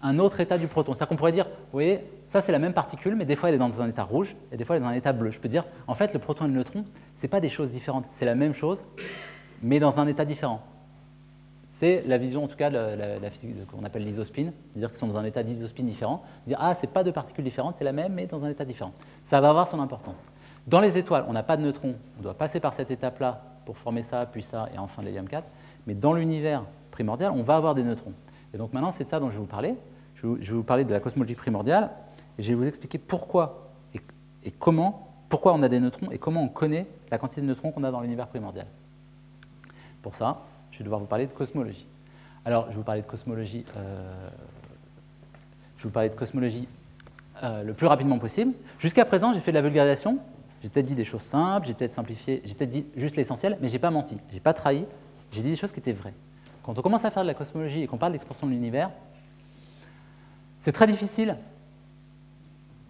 [SPEAKER 2] un autre état du proton. C'est-à-dire qu'on pourrait dire, vous voyez, ça c'est la même particule, mais des fois elle est dans un état rouge, et des fois elle est dans un état bleu. Je peux dire, en fait, le proton et le neutron, ce n'est pas des choses différentes, c'est la même chose, mais dans un état différent. C'est la vision, en tout cas, de la physique qu'on appelle l'isospin, c'est-à-dire qu'ils sont dans un état d'isospin différent. Dire, ah, ce n'est pas deux particules différentes, c'est la même, mais dans un état différent. Ça va avoir son importance. Dans les étoiles, on n'a pas de neutrons, on doit passer par cette étape-là pour former ça, puis ça, et enfin l'hélium-4. Mais dans l'univers primordial, on va avoir des neutrons. Et donc maintenant, c'est de ça dont je vais vous parler. Je vais vous parler de la cosmologie primordiale, et je vais vous expliquer pourquoi et comment, pourquoi on a des neutrons, et comment on connaît la quantité de neutrons qu'on a dans l'univers primordial. Pour ça, je vais devoir vous parler de cosmologie. Alors, je vais vous parler de cosmologie, le plus rapidement possible. Jusqu'à présent, j'ai fait de la vulgarisation. J'ai peut-être dit des choses simples, j'ai peut-être simplifié, j'ai peut-être dit juste l'essentiel, mais je n'ai pas menti, je n'ai pas trahi, j'ai dit des choses qui étaient vraies. Quand on commence à faire de la cosmologie et qu'on parle d'expansion de l'univers, c'est très difficile.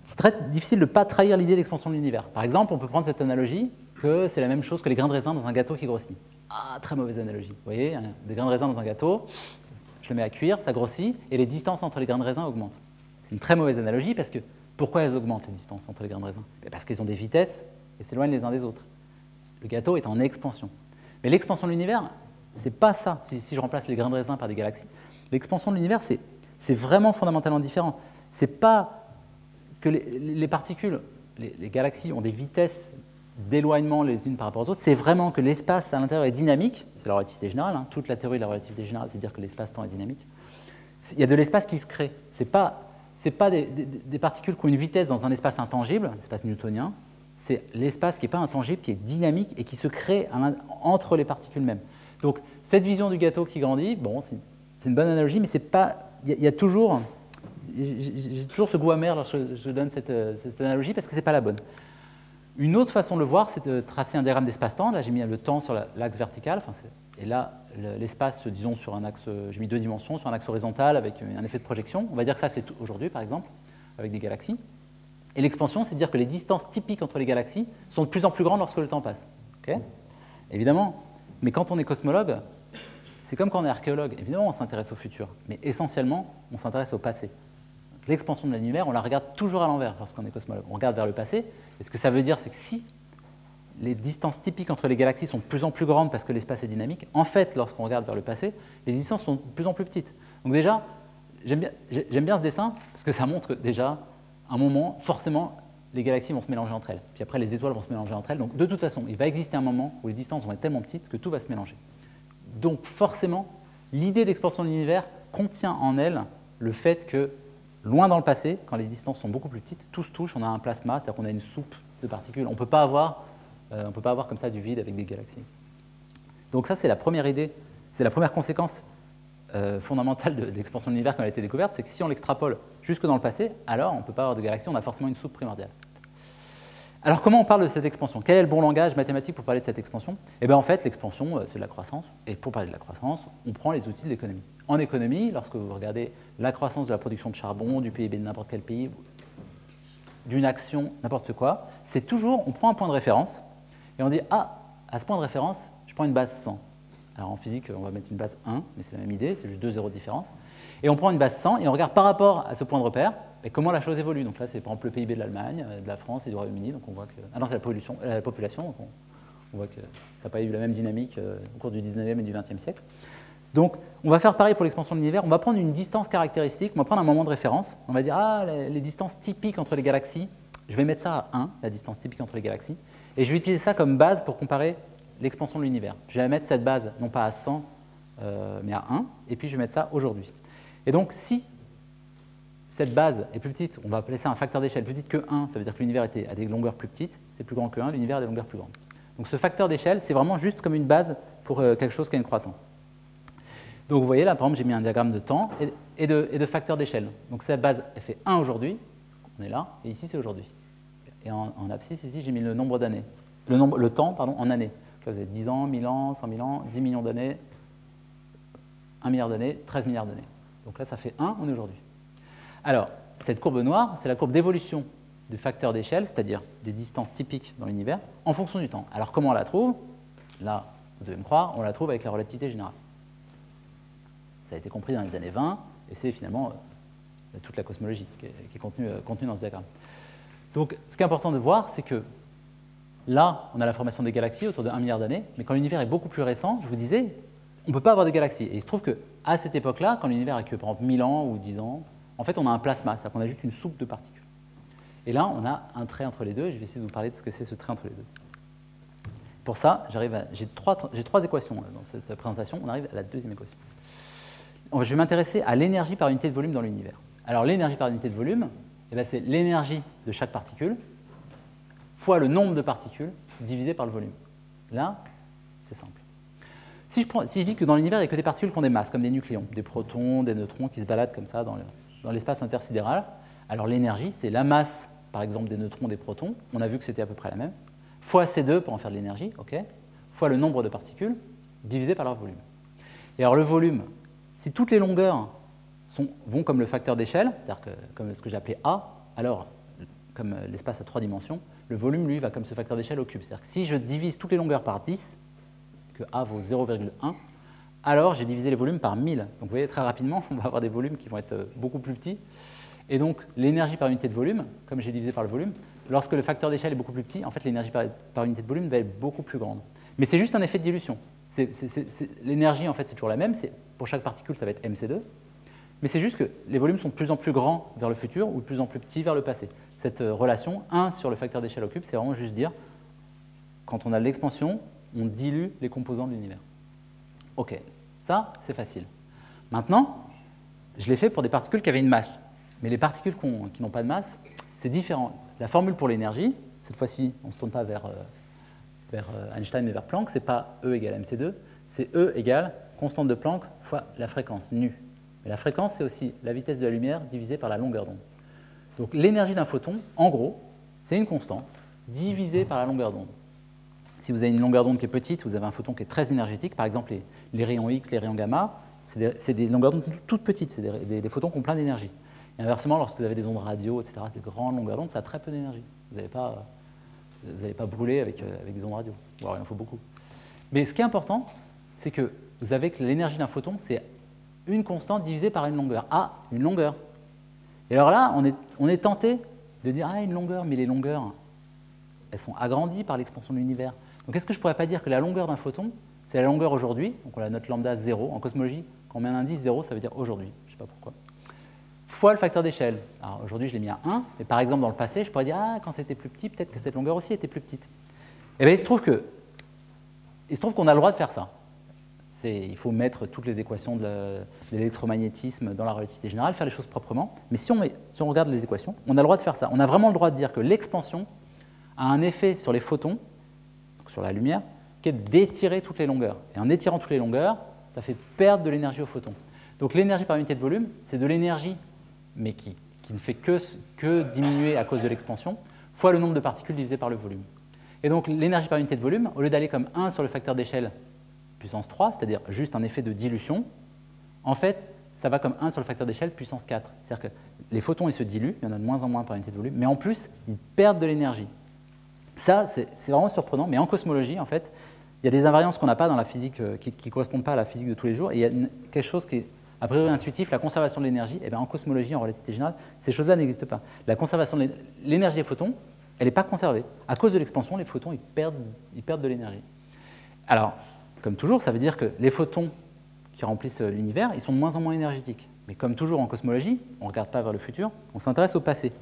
[SPEAKER 2] C'est très difficile de ne pas trahir l'idée d'expansion de l'univers. Par exemple, on peut prendre cette analogie que c'est la même chose que les grains de raisin dans un gâteau qui grossit. Ah, très mauvaise analogie. Vous voyez, des grains de raisin dans un gâteau, je le mets à cuire, ça grossit, et les distances entre les grains de raisin augmentent. C'est une très mauvaise analogie parce que pourquoi elles augmentent les distances entre les grains de raisin? Parce qu'ils ont des vitesses et s'éloignent les uns des autres. Le gâteau est en expansion. Mais l'expansion de l'univers, c'est pas ça, si je remplace les grains de raisin par des galaxies. L'expansion de l'univers, c'est vraiment fondamentalement différent. C'est pas que les particules, les galaxies ont des vitesses d'éloignement les unes par rapport aux autres, c'est vraiment que l'espace à l'intérieur est dynamique, c'est la relativité générale, hein. Toute la théorie de la relativité générale, c'est dire que l'espace-temps est dynamique. Il y a de l'espace qui se crée. C'est pas des particules qui ont une vitesse dans un espace intangible, l'espace newtonien, c'est l'espace qui n'est pas intangible, qui est dynamique et qui se crée entre les particules mêmes. Donc, cette vision du gâteau qui grandit, bon, c'est une bonne analogie, mais c'est pas. Il y a toujours. J'ai toujours ce goût amer lorsque je donne cette analogie parce que ce n'est pas la bonne. Une autre façon de le voir, c'est de tracer un diagramme d'espace-temps. Là, j'ai mis le temps sur l'axe vertical, et là, l'espace, disons, sur un axe, j'ai mis 2 dimensions, sur un axe horizontal avec un effet de projection. On va dire que ça, c'est aujourd'hui, par exemple, avec des galaxies. Et l'expansion, c'est de dire que les distances typiques entre les galaxies sont de plus en plus grandes lorsque le temps passe. Okay ? Évidemment, mais quand on est cosmologue, c'est comme quand on est archéologue. Évidemment, on s'intéresse au futur, mais essentiellement, on s'intéresse au passé. L'expansion de l'univers, on la regarde toujours à l'envers lorsqu'on est cosmologue. On regarde vers le passé, et ce que ça veut dire, c'est que si les distances typiques entre les galaxies sont de plus en plus grandes parce que l'espace est dynamique, en fait, lorsqu'on regarde vers le passé, les distances sont de plus en plus petites. Donc déjà, j'aime bien ce dessin, parce que ça montre que déjà, à un moment, forcément, les galaxies vont se mélanger entre elles. Puis après, les étoiles vont se mélanger entre elles. Donc de toute façon, il va exister un moment où les distances vont être tellement petites que tout va se mélanger. Donc forcément, l'idée d'expansion de l'univers contient en elle le fait que, loin dans le passé, quand les distances sont beaucoup plus petites, tout se touche, on a un plasma, c'est-à-dire qu'on a une soupe de particules. On ne peut pas avoir comme ça du vide avec des galaxies. Donc ça, c'est la première idée, c'est la première conséquence fondamentale de l'expansion de l'univers quand elle a été découverte, c'est que si on l'extrapole jusque dans le passé, alors on ne peut pas avoir de galaxies, on a forcément une soupe primordiale. Alors comment on parle de cette expansion? Quel est le bon langage mathématique pour parler de cette expansion? Eh bien en fait, l'expansion, c'est de la croissance, et pour parler de la croissance, on prend les outils de l'économie. En économie, lorsque vous regardez la croissance de la production de charbon, du PIB de n'importe quel pays, d'une action, n'importe quoi, c'est toujours, on prend un point de référence, et on dit, ah, à ce point de référence, je prends une base 100. Alors en physique, on va mettre une base 1, mais c'est la même idée, c'est juste 2 zéros de différence. Et on prend une base 100 et on regarde par rapport à ce point de repère et comment la chose évolue. Donc là, c'est par exemple le PIB de l'Allemagne, de la France et du Royaume-Uni. Donc on voit que. Ah non, c'est la population. Donc on voit que ça n'a pas eu la même dynamique au cours du 19e et du 20e siècle. Donc on va faire pareil pour l'expansion de l'univers. On va prendre une distance caractéristique, on va prendre un moment de référence. On va dire, ah, les distances typiques entre les galaxies, je vais mettre ça à 1, la distance typique entre les galaxies. Et je vais utiliser ça comme base pour comparer l'expansion de l'univers. Je vais mettre cette base, non pas à 100, mais à 1, et puis je vais mettre ça aujourd'hui. Et donc, si cette base est plus petite, on va appeler ça un facteur d'échelle plus petit que 1, ça veut dire que l'univers était à des longueurs plus petites, c'est plus grand que 1, l'univers a des longueurs plus grandes. Donc ce facteur d'échelle, c'est vraiment juste comme une base pour quelque chose qui a une croissance. Donc vous voyez là, par exemple, j'ai mis un diagramme de temps et de facteur d'échelle. Donc cette base, elle fait 1 aujourd'hui, on est là, et ici c'est aujourd'hui. Et en abscisse, ici, j'ai mis le nombre d'années, le temps pardon, en années. Là, vous avez 10 ans, 1000 ans, 100 000 ans, 10 millions d'années, 1 milliard d'années, 13 milliards d'années. Donc là, ça fait 1, on est aujourd'hui. Alors, cette courbe noire, c'est la courbe d'évolution du facteur d'échelle, c'est-à-dire des distances typiques dans l'univers, en fonction du temps. Alors, comment on la trouve? Là, vous devez me croire, on la trouve avec la relativité générale. Ça a été compris dans les années 20, et c'est finalement toute la cosmologie qui est contenue dans ce diagramme. Donc, ce qui est important de voir, c'est que là, on a la formation des galaxies autour de 1 milliard d'années, mais quand l'univers est beaucoup plus récent, je vous disais, on ne peut pas avoir de galaxies. Et il se trouve qu'à cette époque-là, quand l'univers a que, par exemple, 1000 ans ou 10 ans, en fait, on a un plasma, c'est-à-dire qu'on a juste une soupe de particules. Et là, on a un trait entre les deux, et je vais essayer de vous parler de ce que c'est ce trait entre les deux. Pour ça, j'ai trois équations dans cette présentation, on arrive à la deuxième équation. Je vais m'intéresser à l'énergie par unité de volume dans l'univers. Alors, l'énergie par unité de volume, c'est l'énergie de chaque particule fois le nombre de particules divisé par le volume. Là, c'est simple. Si je dis que dans l'univers, il n'y a que des particules qui ont des masses, comme des nucléons, des protons, des neutrons qui se baladent comme ça dans l'espace intersidéral, alors l'énergie, c'est la masse, par exemple, des neutrons, des protons, on a vu que c'était à peu près la même, fois C2 pour en faire de l'énergie, okay, fois le nombre de particules, divisé par leur volume. Et alors le volume, si toutes les longueurs vont comme le facteur d'échelle, c'est-à-dire comme ce que j'ai appelé A, alors, comme l'espace a 3 dimensions, le volume, lui, va comme ce facteur d'échelle au cube. C'est-à-dire que si je divise toutes les longueurs par 10, que A vaut 0,1, alors j'ai divisé les volumes par 1000. Donc vous voyez, très rapidement, on va avoir des volumes qui vont être beaucoup plus petits. Et donc l'énergie par unité de volume, comme j'ai divisé par le volume, lorsque le facteur d'échelle est beaucoup plus petit, en fait l'énergie par unité de volume va être beaucoup plus grande. Mais c'est juste un effet de dilution. L'énergie, en fait, c'est toujours la même. Pour chaque particule, ça va être mc2. Mais c'est juste que les volumes sont de plus en plus grands vers le futur ou de plus en plus petits vers le passé. Cette relation, 1 sur le facteur d'échelle au cube, c'est vraiment juste dire, quand on a l'expansion, on dilue les composants de l'univers. Ok, ça, c'est facile. Maintenant, je l'ai fait pour des particules qui avaient une masse. Mais les particules qui n'ont pas de masse, c'est différent. La formule pour l'énergie, cette fois-ci, on ne se tourne pas vers Einstein mais vers Planck, ce n'est pas E égale mc2, c'est E égale constante de Planck fois la fréquence, nu. Mais la fréquence, c'est aussi la vitesse de la lumière divisée par la longueur d'onde. Donc l'énergie d'un photon, en gros, c'est une constante divisée par la longueur d'onde. Si vous avez une longueur d'onde qui est petite, vous avez un photon qui est très énergétique. Par exemple, les rayons X, les rayons gamma, c'est des longueurs d'onde toutes petites, c'est des photons qui ont plein d'énergie. Et inversement, lorsque vous avez des ondes radio, etc., ces grandes longueurs d'onde, ça a très peu d'énergie. Vous n'allez pas brûler avec des ondes radio. Alors, il en faut beaucoup. Mais ce qui est important, c'est que vous savez que l'énergie d'un photon, c'est une constante divisée par une longueur. Ah, une longueur. Et alors là, on est tenté de dire, ah, une longueur, mais les longueurs, elles sont agrandies par l'expansion de l'univers. Donc est-ce que je ne pourrais pas dire que la longueur d'un photon, c'est la longueur aujourd'hui, donc on la note lambda 0. En cosmologie, quand on met un indice 0, ça veut dire aujourd'hui, je ne sais pas pourquoi, fois le facteur d'échelle. Alors aujourd'hui, je l'ai mis à 1, mais par exemple, dans le passé, je pourrais dire, ah, quand c'était plus petit, peut-être que cette longueur aussi était plus petite. Et bien, il se trouve qu'on a le droit de faire ça. Il faut mettre toutes les équations de l'électromagnétisme dans la relativité générale, faire les choses proprement. Mais si on regarde les équations, on a le droit de faire ça. On a vraiment le droit de dire que l'expansion a un effet sur les photons, donc sur la lumière, qui est d'étirer toutes les longueurs. Et en étirant toutes les longueurs, ça fait perdre de l'énergie aux photons. Donc l'énergie par unité de volume, c'est de l'énergie, mais qui ne fait que diminuer à cause de l'expansion, fois le nombre de particules divisé par le volume. Et donc l'énergie par unité de volume, au lieu d'aller comme 1 sur le facteur d'échelle puissance 3, c'est-à-dire juste un effet de dilution, en fait, ça va comme 1 sur le facteur d'échelle puissance 4. C'est-à-dire que les photons, ils se diluent, il y en a de moins en moins par unité de volume, mais en plus, ils perdent de l'énergie. Ça, c'est vraiment surprenant, mais en cosmologie, en fait, il y a des invariances qu'on n'a pas dans la physique, qui ne correspondent pas à la physique de tous les jours, et il y a quelque chose qui est a priori intuitif, la conservation de l'énergie. Et bien, en cosmologie, en relativité générale, ces choses-là n'existent pas. La conservation de l'énergie des photons, elle n'est pas conservée. À cause de l'expansion, les photons, ils perdent de l'énergie. Alors, comme toujours, ça veut dire que les photons qui remplissent l'univers, ils sont de moins en moins énergétiques. Mais comme toujours en cosmologie, on ne regarde pas vers le futur, on s'intéresse au passé.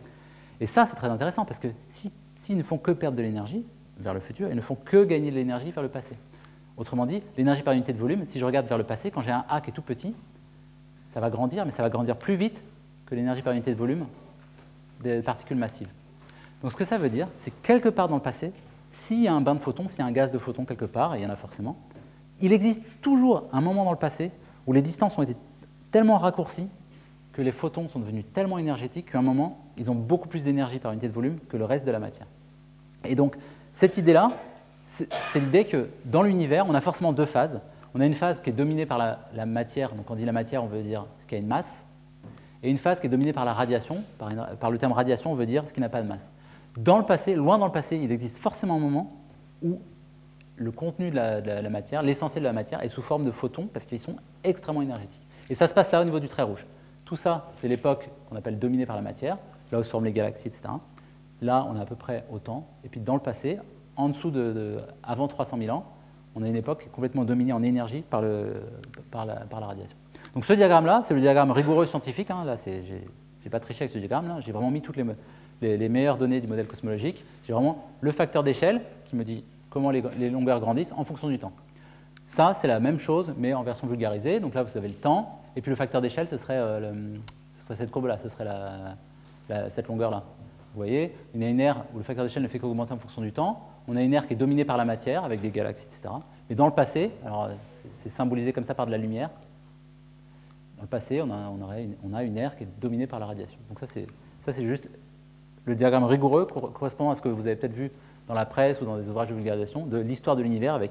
[SPEAKER 2] Et ça, c'est très intéressant, parce que s'ils ne font que perdre de l'énergie vers le futur, ils ne font que gagner de l'énergie vers le passé. Autrement dit, l'énergie par unité de volume, si je regarde vers le passé, quand j'ai un A qui est tout petit, ça va grandir, mais ça va grandir plus vite que l'énergie par unité de volume des particules massives. Donc ce que ça veut dire, c'est que quelque part dans le passé, s'il y a un bain de photons, s'il y a un gaz de photons quelque part, et il y en a forcément, il existe toujours un moment dans le passé où les distances ont été tellement raccourcies que les photons sont devenus tellement énergétiques qu'à un moment, ils ont beaucoup plus d'énergie par unité de volume que le reste de la matière. Et donc, cette idée-là, c'est l'idée que dans l'univers, on a forcément deux phases. On a une phase qui est dominée par la matière, donc quand on dit la matière, on veut dire ce qui a une masse, et une phase qui est dominée par la radiation. Par le terme radiation, on veut dire ce qui n'a pas de masse. Dans le passé, loin dans le passé, il existe forcément un moment où le contenu de la matière, l'essentiel de la matière, est sous forme de photons parce qu'ils sont extrêmement énergétiques. Et ça se passe là au niveau du trait rouge. Tout ça, c'est l'époque qu'on appelle dominée par la matière, là où se forment les galaxies, etc. Là, on est à peu près au temps. Et puis dans le passé, en dessous avant 300 000 ans, on a une époque qui est complètement dominée en énergie par la radiation. Donc ce diagramme-là, c'est le diagramme rigoureux scientifique. Hein. Là, je n'ai pas triché avec ce diagramme-là. J'ai vraiment mis toutes les meilleures données du modèle cosmologique. J'ai vraiment le facteur d'échelle qui me dit comment les longueurs grandissent en fonction du temps. Ça, c'est la même chose, mais en version vulgarisée. Donc là, vous avez le temps. Et puis le facteur d'échelle, ce serait cette courbe-là, ce serait cette longueur-là. Vous voyez, on a une ère où le facteur d'échelle ne fait qu'augmenter en fonction du temps. On a une ère qui est dominée par la matière, avec des galaxies, etc. Mais dans le passé, alors c'est symbolisé comme ça par de la lumière, dans le passé, on a une ère qui est dominée par la radiation. Donc ça, c'est juste le diagramme rigoureux correspondant à ce que vous avez peut-être vu dans la presse ou dans des ouvrages de vulgarisation de l'histoire de l'univers avec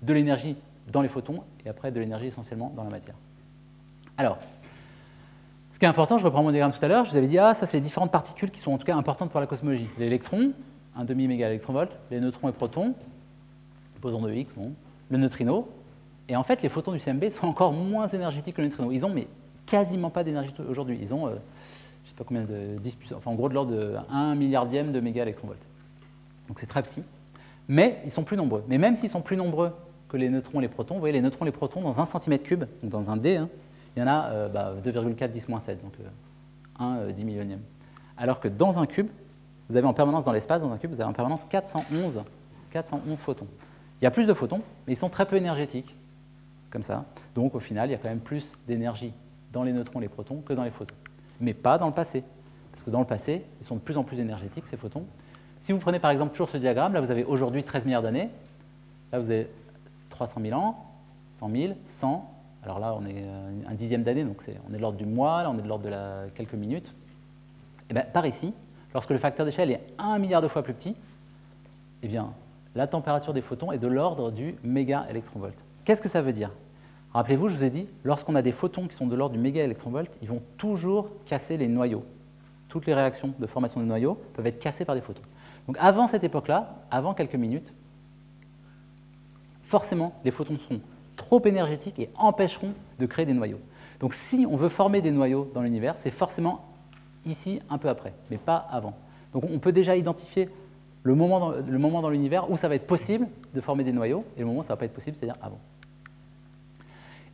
[SPEAKER 2] de l'énergie dans les photons et après de l'énergie essentiellement dans la matière. Alors, ce qui est important, je reprends mon diagramme tout à l'heure, je vous avais dit, ça c'est les différentes particules qui sont en tout cas importantes pour la cosmologie. L'électron, 1,5 mégaélectronvolts, les neutrons et protons, les bosons de Higgs, bon, le neutrino, et en fait les photons du CMB sont encore moins énergétiques que le neutrino. Ils ont mais quasiment pas d'énergie aujourd'hui. Ils ont, je ne sais pas combien de 10 puissance, enfin en gros de l'ordre de 1 milliardième de mégaélectronvolts. Donc c'est très petit, mais ils sont plus nombreux. Mais même s'ils sont plus nombreux que les neutrons et les protons, vous voyez les neutrons et les protons dans 1 cm3, donc dans un dé, hein, il y en a 2,4 10-7, donc 1 10 millionième. Alors que dans un cube, vous avez en permanence dans l'espace, dans un cube, vous avez en permanence 411 photons. Il y a plus de photons, mais ils sont très peu énergétiques, comme ça. Donc au final, il y a quand même plus d'énergie dans les neutrons et les protons que dans les photons. Mais pas dans le passé, parce que dans le passé, ils sont de plus en plus énergétiques, ces photons. Si vous prenez par exemple toujours ce diagramme, là vous avez aujourd'hui 13 milliards d'années, là vous avez 300 000 ans, 100 000, 100, alors là on est un dixième d'année, donc on est de l'ordre du mois, là on est de l'ordre de quelques minutes. Et bien par ici, lorsque le facteur d'échelle est 1 milliard de fois plus petit, eh bien, la température des photons est de l'ordre du mégaélectronvolt. Qu'est-ce que ça veut dire? Rappelez-vous, je vous ai dit, lorsqu'on a des photons qui sont de l'ordre du mégaélectronvolt, ils vont toujours casser les noyaux. Toutes les réactions de formation de noyaux peuvent être cassées par des photons. Donc avant cette époque-là, avant quelques minutes, forcément, les photons seront trop énergétiques et empêcheront de créer des noyaux. Donc si on veut former des noyaux dans l'univers, c'est forcément ici un peu après, mais pas avant. Donc on peut déjà identifier le moment dans l'univers où ça va être possible de former des noyaux et le moment où ça ne va pas être possible, c'est-à-dire avant.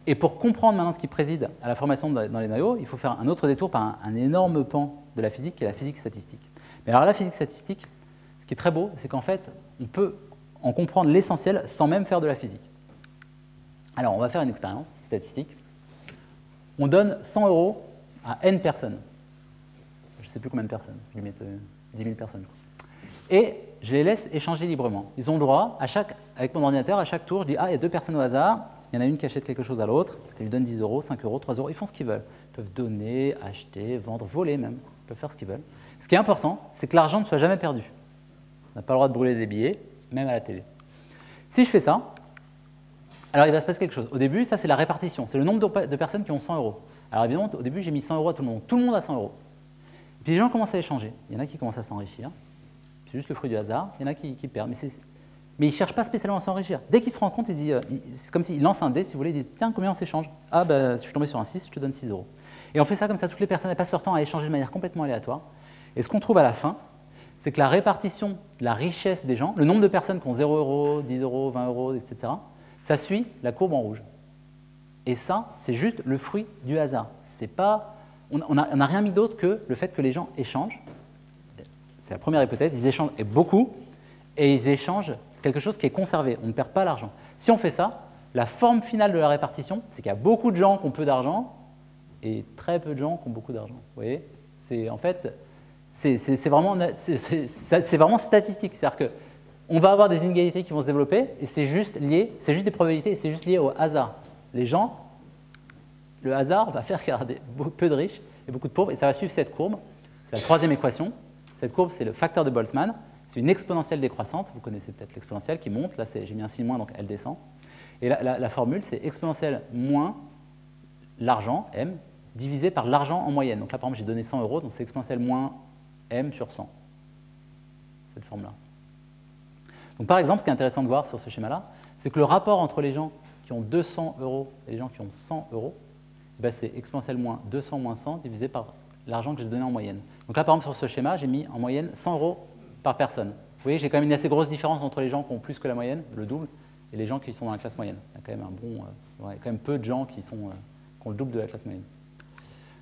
[SPEAKER 2] Et pour comprendre maintenant ce qui préside à la formation dans les noyaux, il faut faire un autre détour par un énorme pan de la physique qui est la physique statistique. Mais alors la physique statistique, ce qui est très beau, c'est qu'en fait, on peut en comprendre l'essentiel sans même faire de la physique. Alors on va faire une expérience statistique. On donne 100 € à n personnes. Je ne sais plus combien de personnes, je vais mettre 10 000 personnes. et je les laisse échanger librement. Ils ont le droit, avec mon ordinateur, à chaque tour, je dis « Ah, il y a 2 personnes au hasard, il y en a une qui achète quelque chose à l'autre, elle lui donne 10 €, 5 €, 3 €, ils font ce qu'ils veulent. Ils peuvent donner, acheter, vendre, voler même, ils peuvent faire ce qu'ils veulent. Ce qui est important, c'est que l'argent ne soit jamais perdu. On n'a pas le droit de brûler des billets, même à la télé. Si je fais ça, alors il va se passer quelque chose. Au début, ça c'est la répartition, c'est le nombre de personnes qui ont 100 €. Alors évidemment, au début, j'ai mis 100 € à tout le monde. Tout le monde a 100 €. Puis les gens commencent à échanger. Il y en a qui commencent à s'enrichir. C'est juste le fruit du hasard. Il y en a qui perdent. Mais ils ne cherchent pas spécialement à s'enrichir. Dès qu'ils se rendent compte, c'est comme s'ils lancent un dé, si vous voulez, ils disent « Tiens, combien on s'échange ?»« Ah, ben, si je suis tombé sur un 6, je te donne 6 €. Et on fait ça comme ça, toutes les personnes elles passent leur temps à échanger de manière complètement aléatoire. Et ce qu'on trouve à la fin, c'est que la répartition de la richesse des gens, le nombre de personnes qui ont 0 €, 10 €, 20 €, etc., ça suit la courbe en rouge. Et ça, c'est juste le fruit du hasard. C'est pas, on n'a rien mis d'autre que le fait que les gens échangent. C'est la première hypothèse, ils échangent beaucoup et ils échangent quelque chose qui est conservé. On ne perd pas l'argent. Si on fait ça, la forme finale de la répartition, c'est qu'il y a beaucoup de gens qui ont peu d'argent et très peu de gens qui ont beaucoup d'argent. Vous voyez, en fait, c'est vraiment statistique. C'est-à-dire qu'on va avoir des inégalités qui vont se développer et c'est juste des probabilités et c'est juste lié au hasard. Les gens, le hasard va faire qu'il y aura peu de riches et beaucoup de pauvres et ça va suivre cette courbe. C'est la troisième équation. Cette courbe, c'est le facteur de Boltzmann. C'est une exponentielle décroissante. Vous connaissez peut-être l'exponentielle qui monte. Là, j'ai mis un signe moins, donc elle descend. Et la formule, c'est exponentielle moins l'argent, m, divisé par l'argent en moyenne. Donc là, par exemple, j'ai donné 100 €, donc c'est exponentielle moins m sur 100. Cette forme-là. Donc par exemple, ce qui est intéressant de voir sur ce schéma-là, c'est que le rapport entre les gens qui ont 200 € et les gens qui ont 100 €, ben c'est exponentielle moins 200 moins 100 divisé par l'argent que j'ai donné en moyenne. Donc là, par exemple, sur ce schéma, j'ai mis en moyenne 100 € par personne. Vous voyez, j'ai quand même une assez grosse différence entre les gens qui ont plus que la moyenne, le double, et les gens qui sont dans la classe moyenne. Il y a quand même, il y a quand même peu de gens qui ont le double de la classe moyenne.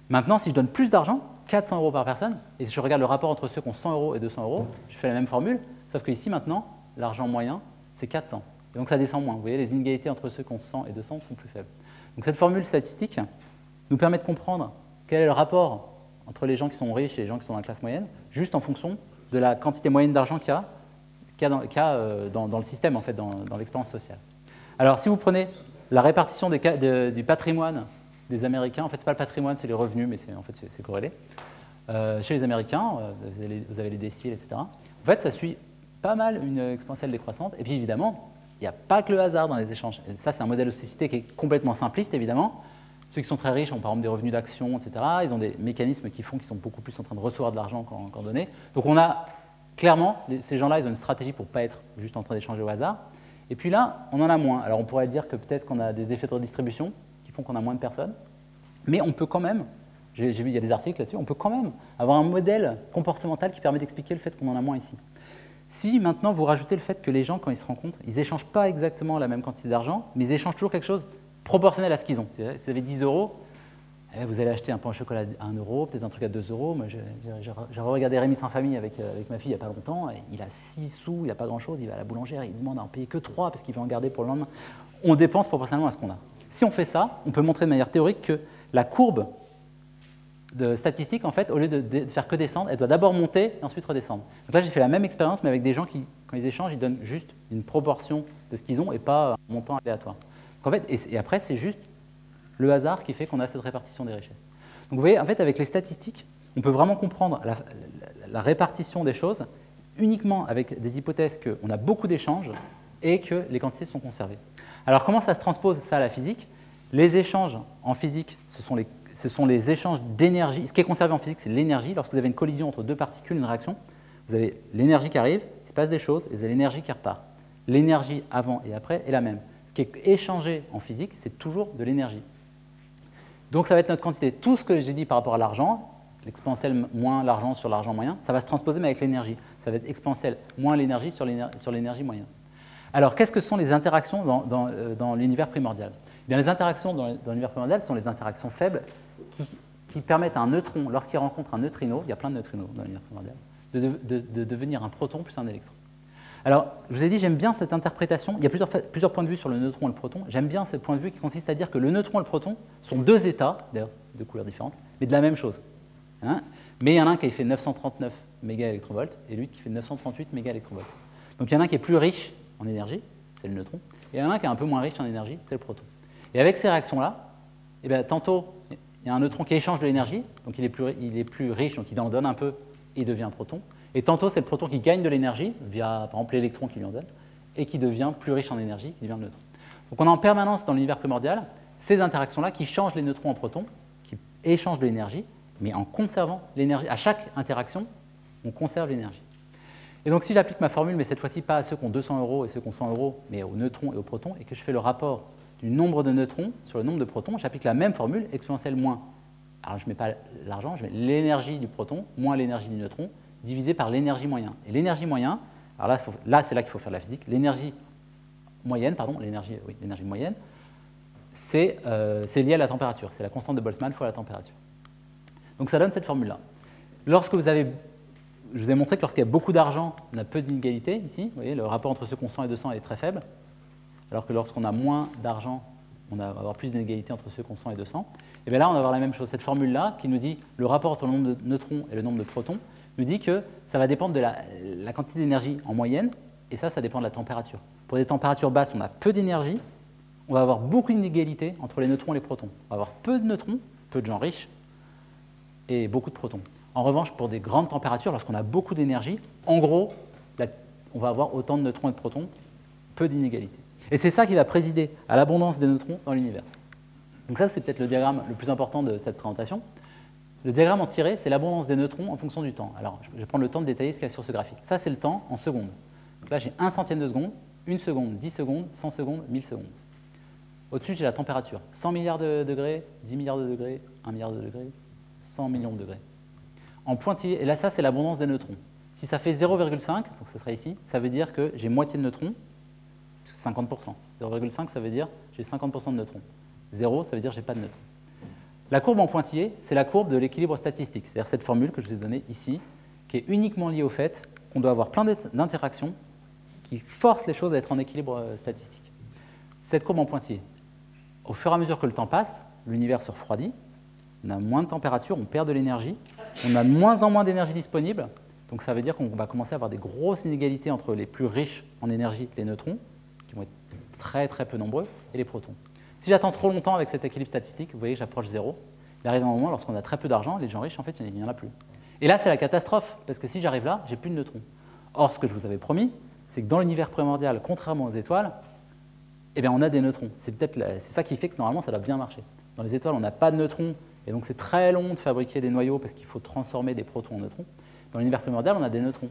[SPEAKER 2] Maintenant, si je donne plus d'argent, 400 € par personne, et si je regarde le rapport entre ceux qui ont 100 € et 200 €, je fais la même formule, sauf que ici, maintenant, l'argent moyen, c'est 400. Et donc ça descend moins. Vous voyez, les inégalités entre ceux qui ont 100 et 200 sont plus faibles. Donc cette formule statistique nous permet de comprendre quel est le rapport entre les gens qui sont riches et les gens qui sont dans la classe moyenne, juste en fonction de la quantité moyenne d'argent qu'il y a dans le système, en fait, dans l'expérience sociale. Alors, si vous prenez la répartition du patrimoine des Américains, en fait, ce n'est pas le patrimoine, c'est les revenus, mais en fait, c'est corrélé. Chez les Américains, vous avez les déciles, etc. En fait, ça suit pas mal une exponentielle décroissante. Et puis, évidemment, il n'y a pas que le hasard dans les échanges. Et ça, c'est un modèle de société qui est complètement simpliste, évidemment. Ceux qui sont très riches ont par exemple des revenus d'action, etc. Ils ont des mécanismes qui font qu'ils sont beaucoup plus en train de recevoir de l'argent qu'en donner. Donc on a clairement, ces gens-là, ils ont une stratégie pour ne pas être juste en train d'échanger au hasard. Et puis là, on en a moins. Alors on pourrait dire que peut-être qu'on a des effets de redistribution qui font qu'on a moins de personnes. Mais on peut quand même, j'ai vu, il y a des articles là-dessus, on peut quand même avoir un modèle comportemental qui permet d'expliquer le fait qu'on en a moins ici. Si maintenant vous rajoutez le fait que les gens, quand ils se rencontrent, ils n'échangent pas exactement la même quantité d'argent, mais ils échangent toujours quelque chose proportionnel à ce qu'ils ont. Si vous avez 10 €, vous allez acheter un pain au chocolat à 1 €, peut-être un truc à 2 €. Moi, j'ai regardé Rémi sans famille avec ma fille il n'y a pas longtemps. Et il a 6 sous, il n'a pas grand-chose, il va à la boulangère, il demande à en payer que 3 parce qu'il veut en garder pour le lendemain. On dépense proportionnellement à ce qu'on a. Si on fait ça, on peut montrer de manière théorique que la courbe de statistique, en fait, au lieu de faire que descendre, elle doit d'abord monter et ensuite redescendre. Donc là, j'ai fait la même expérience, mais avec des gens qui, quand ils échangent, ils donnent juste une proportion de ce qu'ils ont et pas un montant aléatoire. En fait, et après, c'est juste le hasard qui fait qu'on a cette répartition des richesses. Donc vous voyez, en fait, avec les statistiques, on peut vraiment comprendre la répartition des choses uniquement avec des hypothèses qu'on a beaucoup d'échanges et que les quantités sont conservées. Alors comment ça se transpose ça à la physique? Les échanges en physique, ce sont les échanges d'énergie. Ce qui est conservé en physique, c'est l'énergie. Lorsque vous avez une collision entre deux particules, une réaction, vous avez l'énergie qui arrive, il se passe des choses, et vous avez l'énergie qui repart. L'énergie avant et après est la même. Ce qui est échangé en physique, c'est toujours de l'énergie. Donc ça va être notre quantité. Tout ce que j'ai dit par rapport à l'argent, l'exponentielle moins l'argent sur l'argent moyen, ça va se transposer mais avec l'énergie. Ça va être exponentielle moins l'énergie sur l'énergie moyenne. Alors qu'est-ce que sont les interactions dans l'univers primordial? Eh bien, les interactions dans l'univers primordial sont les interactions faibles qui permettent à un neutron, lorsqu'il rencontre un neutrino, il y a plein de neutrinos dans l'univers primordial, de devenir un proton plus un électron. Alors, je vous ai dit, j'aime bien cette interprétation. Il y a plusieurs points de vue sur le neutron et le proton. J'aime bien ce point de vue qui consiste à dire que le neutron et le proton sont deux états, d'ailleurs de couleurs différentes, mais de la même chose. Mais il y en a un qui fait 939 mégaélectrovolts et lui qui fait 938 mégaélectrovolts. Donc il y en a un qui est plus riche en énergie, c'est le neutron, et il y en a un qui est un peu moins riche en énergie, c'est le proton. Et avec ces réactions-là, eh bien, tantôt, il y a un neutron qui échange de l'énergie, donc il est plus riche, donc il en donne un peu et devient un proton. Et tantôt, c'est le proton qui gagne de l'énergie, via par exemple l'électron qui lui en donne, et qui devient plus riche en énergie, qui devient le neutron. Donc on a en permanence dans l'univers primordial ces interactions-là qui changent les neutrons en protons, qui échangent de l'énergie, mais en conservant l'énergie. À chaque interaction, on conserve l'énergie. Et donc si j'applique ma formule, mais cette fois-ci pas à ceux qui ont 200 € et ceux qui ont 100 €, mais aux neutrons et aux protons, et que je fais le rapport du nombre de neutrons sur le nombre de protons, j'applique la même formule, exponentielle moins, alors je ne mets pas l'argent, je mets l'énergie du proton moins l'énergie du neutron, divisé par l'énergie moyenne. Et l'énergie moyenne, alors là c'est là qu'il faut faire de la physique, l'énergie moyenne, c'est lié à la température, c'est la constante de Boltzmann fois la température. Donc ça donne cette formule-là. Lorsque je vous ai montré que lorsqu'il y a beaucoup d'argent, on a peu d'inégalités ici, vous voyez, le rapport entre ceux qui ont 100 et 200 est très faible, alors que lorsqu'on a moins d'argent, on va avoir plus d'inégalités entre ceux qui ont 100 et 200. Et bien là, on va avoir la même chose, cette formule-là qui nous dit le rapport entre le nombre de neutrons et le nombre de protons, nous dit que ça va dépendre de la quantité d'énergie en moyenne, et ça dépend de la température. Pour des températures basses, on a peu d'énergie, on va avoir beaucoup d'inégalités entre les neutrons et les protons. On va avoir peu de neutrons, peu de gens riches, et beaucoup de protons. En revanche, pour des grandes températures, lorsqu'on a beaucoup d'énergie, en gros, on va avoir autant de neutrons et de protons, peu d'inégalités. Et c'est ça qui va présider à l'abondance des neutrons dans l'univers. Donc ça, c'est peut-être le diagramme le plus important de cette présentation. Le diagramme en tiré, c'est l'abondance des neutrons en fonction du temps. Alors, je vais prendre le temps de détailler ce qu'il y a sur ce graphique. Ça, c'est le temps en secondes. Donc là, j'ai 1 centième de seconde, 1 seconde, 10 secondes, 100 secondes, 1000 secondes. Au-dessus, j'ai la température. 100 milliards de degrés, 10 milliards de degrés, 1 milliard de degrés, 100 millions de degrés. En pointillé, et là, ça, c'est l'abondance des neutrons. Si ça fait 0,5, donc ça sera ici, ça veut dire que j'ai moitié de neutrons, 50%. 0,5, ça veut dire j'ai 50% de neutrons. 0, ça veut dire j'ai pas de neutrons. La courbe en pointillé, c'est la courbe de l'équilibre statistique, c'est-à-dire cette formule que je vous ai donnée ici, qui est uniquement liée au fait qu'on doit avoir plein d'interactions qui forcent les choses à être en équilibre statistique. Cette courbe en pointillé, au fur et à mesure que le temps passe, l'univers se refroidit, on a moins de température, on perd de l'énergie, on a de moins en moins d'énergie disponible, donc ça veut dire qu'on va commencer à avoir des grosses inégalités entre les plus riches en énergie, les neutrons, qui vont être très très peu nombreux, et les protons. Si j'attends trop longtemps avec cet équilibre statistique, vous voyez, j'approche 0. Il arrive un moment, lorsqu'on a très peu d'argent, les gens riches, en fait, il n'y en a plus. Et là, c'est la catastrophe, parce que si j'arrive là, j'ai plus de neutrons. Or, ce que je vous avais promis, c'est que dans l'univers primordial, contrairement aux étoiles, eh bien, on a des neutrons. C'est ça qui fait que normalement, ça doit bien marcher. Dans les étoiles, on n'a pas de neutrons, et donc c'est très long de fabriquer des noyaux parce qu'il faut transformer des protons en neutrons. Dans l'univers primordial, on a des neutrons.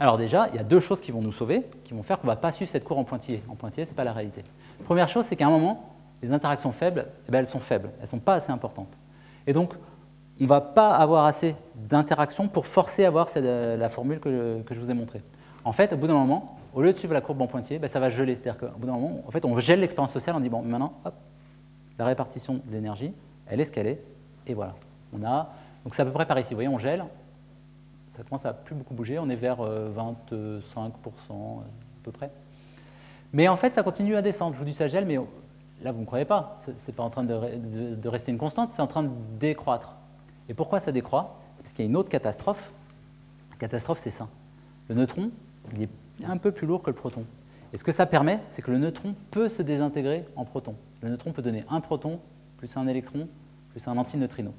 [SPEAKER 2] Alors déjà, il y a deux choses qui vont nous sauver, qui vont faire qu'on ne va pas suivre cette courbe en pointillé. En pointillé, ce n'est pas la réalité. Première chose, c'est qu'à un moment, les interactions faibles, eh bien, elles sont faibles, elles ne sont pas assez importantes. Et donc, on ne va pas avoir assez d'interactions pour forcer à avoir la formule que je vous ai montrée. En fait, au bout d'un moment, au lieu de suivre la courbe en pointillé, ben, ça va geler. C'est-à-dire qu'au bout d'un moment, en fait, on gèle l'expérience sociale, on dit, bon, maintenant, hop, la répartition de l'énergie, elle est ce qu'elle est, et voilà. Donc c'est à peu près par ici, vous voyez, on gèle, ça commence à plus beaucoup bouger, on est vers 25% à peu près. Mais en fait, ça continue à descendre. Je vous dis ça gèle, mais là, vous ne me croyez pas. Ce n'est pas en train de rester une constante, c'est en train de décroître. Et pourquoi ça décroît? C'est parce qu'il y a une autre catastrophe. La catastrophe, c'est ça. Le neutron, il est un peu plus lourd que le proton. Et ce que ça permet, c'est que le neutron peut se désintégrer en proton. Le neutron peut donner un proton, plus un électron, plus un antineutrino.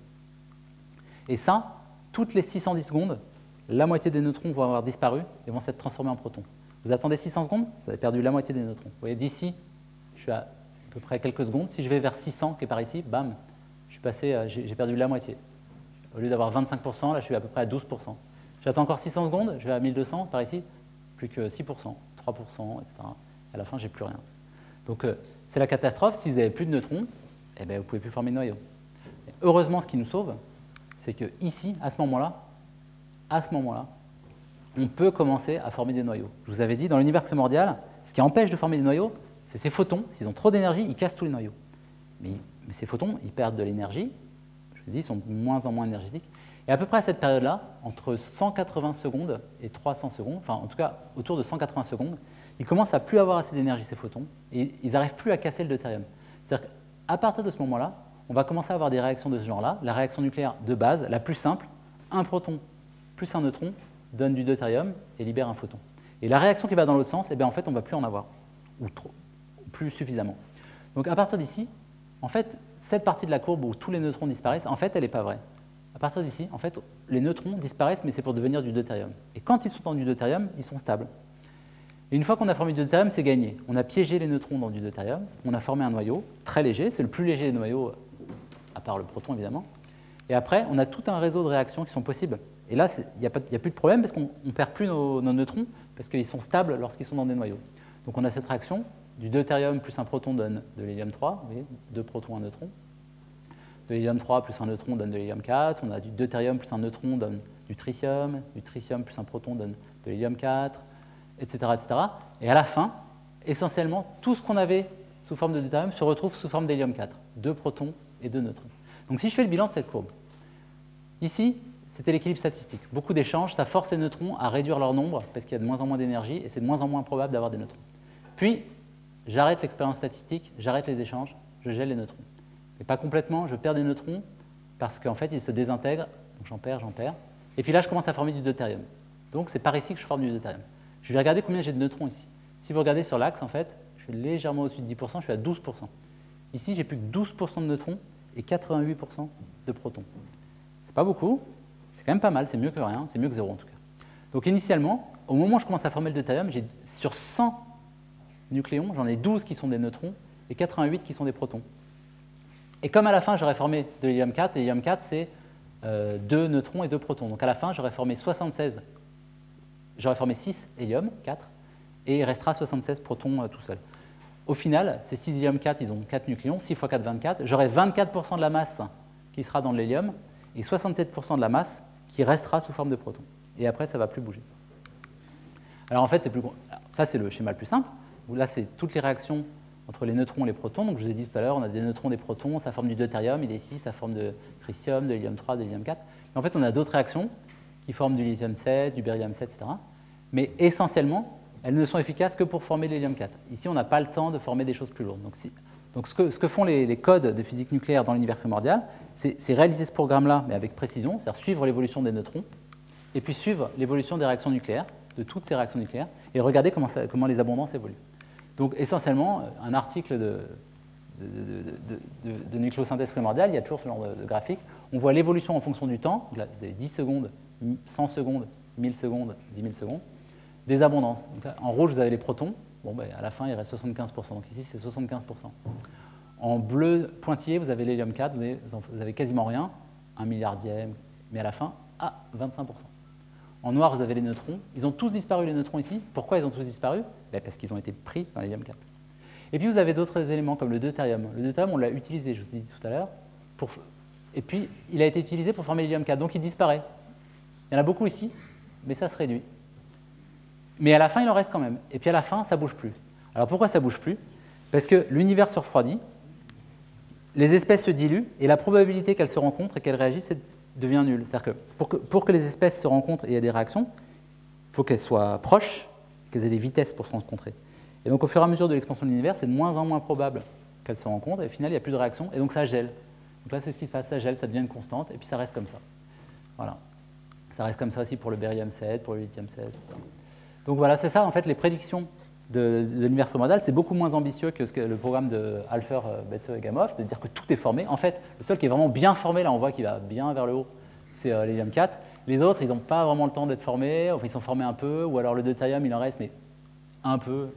[SPEAKER 2] Et ça, toutes les 610 secondes, la moitié des neutrons vont avoir disparu et vont s'être transformés en protons. Vous attendez 600 secondes, vous avez perdu la moitié des neutrons. Vous voyez, d'ici, je suis à peu près quelques secondes. Si je vais vers 600, qui est par ici, bam, j'ai perdu la moitié. Au lieu d'avoir 25%, là, je suis à peu près à 12%. J'attends encore 600 secondes, je vais à 1200, par ici, plus que 6%, 3%, etc. À la fin, je n'ai plus rien. Donc, c'est la catastrophe. Si vous n'avez plus de neutrons, eh bien, vous ne pouvez plus former de noyau. Et heureusement, ce qui nous sauve, c'est qu'ici, à ce moment-là, on peut commencer à former des noyaux. Je vous avais dit, dans l'univers primordial, ce qui empêche de former des noyaux, c'est ces photons. S'ils ont trop d'énergie, ils cassent tous les noyaux. Mais ces photons, ils perdent de l'énergie. Je vous dis, ils sont de moins en moins énergétiques. Et à peu près à cette période-là, entre 180 secondes et 300 secondes, enfin en tout cas autour de 180 secondes, ils commencent à plus avoir assez d'énergie, ces photons, et ils n'arrivent plus à casser le deutérium. C'est-à-dire qu'à partir de ce moment-là, on va commencer à avoir des réactions de ce genre-là. La réaction nucléaire de base, la plus simple, un proton plus un neutron donne du deutérium et libère un photon. Et la réaction qui va dans l'autre sens, eh bien, en fait, on ne va plus en avoir, ou plus suffisamment. Donc à partir d'ici, en fait, cette partie de la courbe où tous les neutrons disparaissent, en fait, elle n'est pas vraie. À partir d'ici, en fait, les neutrons disparaissent, mais c'est pour devenir du deutérium. Et quand ils sont dans du deutérium, ils sont stables. Et une fois qu'on a formé du deutérium, c'est gagné. On a piégé les neutrons dans du deutérium, on a formé un noyau très léger, c'est le plus léger des noyaux, à part le proton évidemment. Et après, on a tout un réseau de réactions qui sont possibles. Et là, il n'y a plus de problème parce qu'on ne perd plus nos neutrons, parce qu'ils sont stables lorsqu'ils sont dans des noyaux. Donc on a cette réaction, du deutérium plus un proton donne de l'hélium-3, vous voyez, 2 protons, 1 neutron. De l'hélium-3 plus un neutron donne de l'hélium-4, on a du deutérium plus un neutron donne du tritium plus un proton donne de l'hélium-4, etc., etc. Et à la fin, essentiellement, tout ce qu'on avait sous forme de deutérium se retrouve sous forme d'hélium-4, 2 protons et 2 neutrons. Donc si je fais le bilan de cette courbe, ici, c'était l'équilibre statistique. Beaucoup d'échanges, ça force les neutrons à réduire leur nombre parce qu'il y a de moins en moins d'énergie et c'est de moins en moins probable d'avoir des neutrons. Puis, j'arrête l'expérience statistique, j'arrête les échanges, je gèle les neutrons. Mais pas complètement, je perds des neutrons parce qu'en fait, ils se désintègrent, donc j'en perds. Et puis là, je commence à former du deutérium. Donc, c'est par ici que je forme du deutérium. Je vais regarder combien j'ai de neutrons ici. Si vous regardez sur l'axe, en fait, je suis légèrement au-dessus de 10%, je suis à 12%. Ici, j'ai plus que 12% de neutrons et 88% de protons. C'est pas beaucoup, c'est quand même pas mal, c'est mieux que rien, c'est mieux que zéro en tout cas. Donc initialement, au moment où je commence à former le deutérium, j'ai sur 100 nucléons, j'en ai 12 qui sont des neutrons et 88 qui sont des protons. Et comme à la fin, j'aurais formé de l'hélium-4, et l'hélium-4, c'est 2 neutrons et 2 protons. Donc à la fin, j'aurais formé 6 hélium, 4, et il restera 76 protons tout seul. Au final, ces 6 hélium-4, ils ont 4 nucléons, 6 x 4, 24. J'aurai 24% de la masse qui sera dans l'hélium et 67% de la masse qui restera sous forme de protons. Et après, ça ne va plus bouger. Alors en fait, ça c'est le schéma le plus simple. Là, c'est toutes les réactions entre les neutrons et les protons. Donc je vous ai dit tout à l'heure, on a des neutrons, des protons, ça forme du deutérium, il est ici, ça forme de tritium, de l'hélium-3, de l'hélium-4. Et en fait, on a d'autres réactions qui forment du lithium-7, du bérium-7, etc. Mais essentiellement, elles ne sont efficaces que pour former l'hélium-4. Ici, on n'a pas le temps de former des choses plus lourdes. Donc ce que font les codes de physique nucléaire dans l'univers primordial, c'est réaliser ce programme-là, mais avec précision, c'est-à-dire suivre l'évolution des neutrons, et puis suivre l'évolution des réactions nucléaires, de toutes ces réactions nucléaires, et regarder comment les abondances évoluent. Donc essentiellement, un article de nucléosynthèse primordiale, il y a toujours ce genre de graphique. On voit l'évolution en fonction du temps. Donc là, vous avez 10 secondes, 100 secondes, 1000 secondes, 10 000 secondes, des abondances. Donc là, en rouge, vous avez les protons. Bon, ben, à la fin, il reste 75%. Donc ici, c'est 75%. En bleu pointillé, vous avez l'hélium-4, vous avez quasiment rien, 1 milliardième, mais à la fin, 25%. En noir, vous avez les neutrons. Ils ont tous disparu, les neutrons, ici. Pourquoi ils ont tous disparu? Ben, parce qu'ils ont été pris dans l'hélium-4. Et puis, vous avez d'autres éléments, comme le deutérium. Le deutérium, on l'a utilisé, je vous ai dit tout à l'heure. Et puis, il a été utilisé pour former l'hélium-4. Donc, il disparaît. Il y en a beaucoup ici, mais ça se réduit. Mais à la fin, il en reste quand même. Et puis, à la fin, ça ne bouge plus. Alors, pourquoi ça ne bouge plus? Parce que l'univers se refroidit, les espèces se diluent, et la probabilité qu'elles se rencontrent et qu'elles réagissent devient nulle. C'est-à-dire que pour que les espèces se rencontrent et il y ait des réactions, il faut qu'elles soient proches, qu'elles aient des vitesses pour se rencontrer. Et donc, au fur et à mesure de l'expansion de l'univers, c'est de moins en moins probable qu'elles se rencontrent, et au final, il n'y a plus de réaction, et donc ça gèle. Donc là, c'est ce qui se passe, ça gèle, ça devient une constante, et puis ça reste comme ça. Voilà. Ça reste comme ça aussi pour le bérium-7, pour le lithium-7, etc. Donc voilà, c'est ça, en fait, les prédictions de l'univers primordial, c'est beaucoup moins ambitieux que le programme de Alpher, Bethe et Gamow, de dire que tout est formé. En fait, le seul qui est vraiment bien formé, là on voit qu'il va bien vers le haut, c'est l'hélium-4. Les autres, ils n'ont pas vraiment le temps d'être formés, enfin, ils sont formés un peu, ou alors le deutérium, il en reste, mais un peu.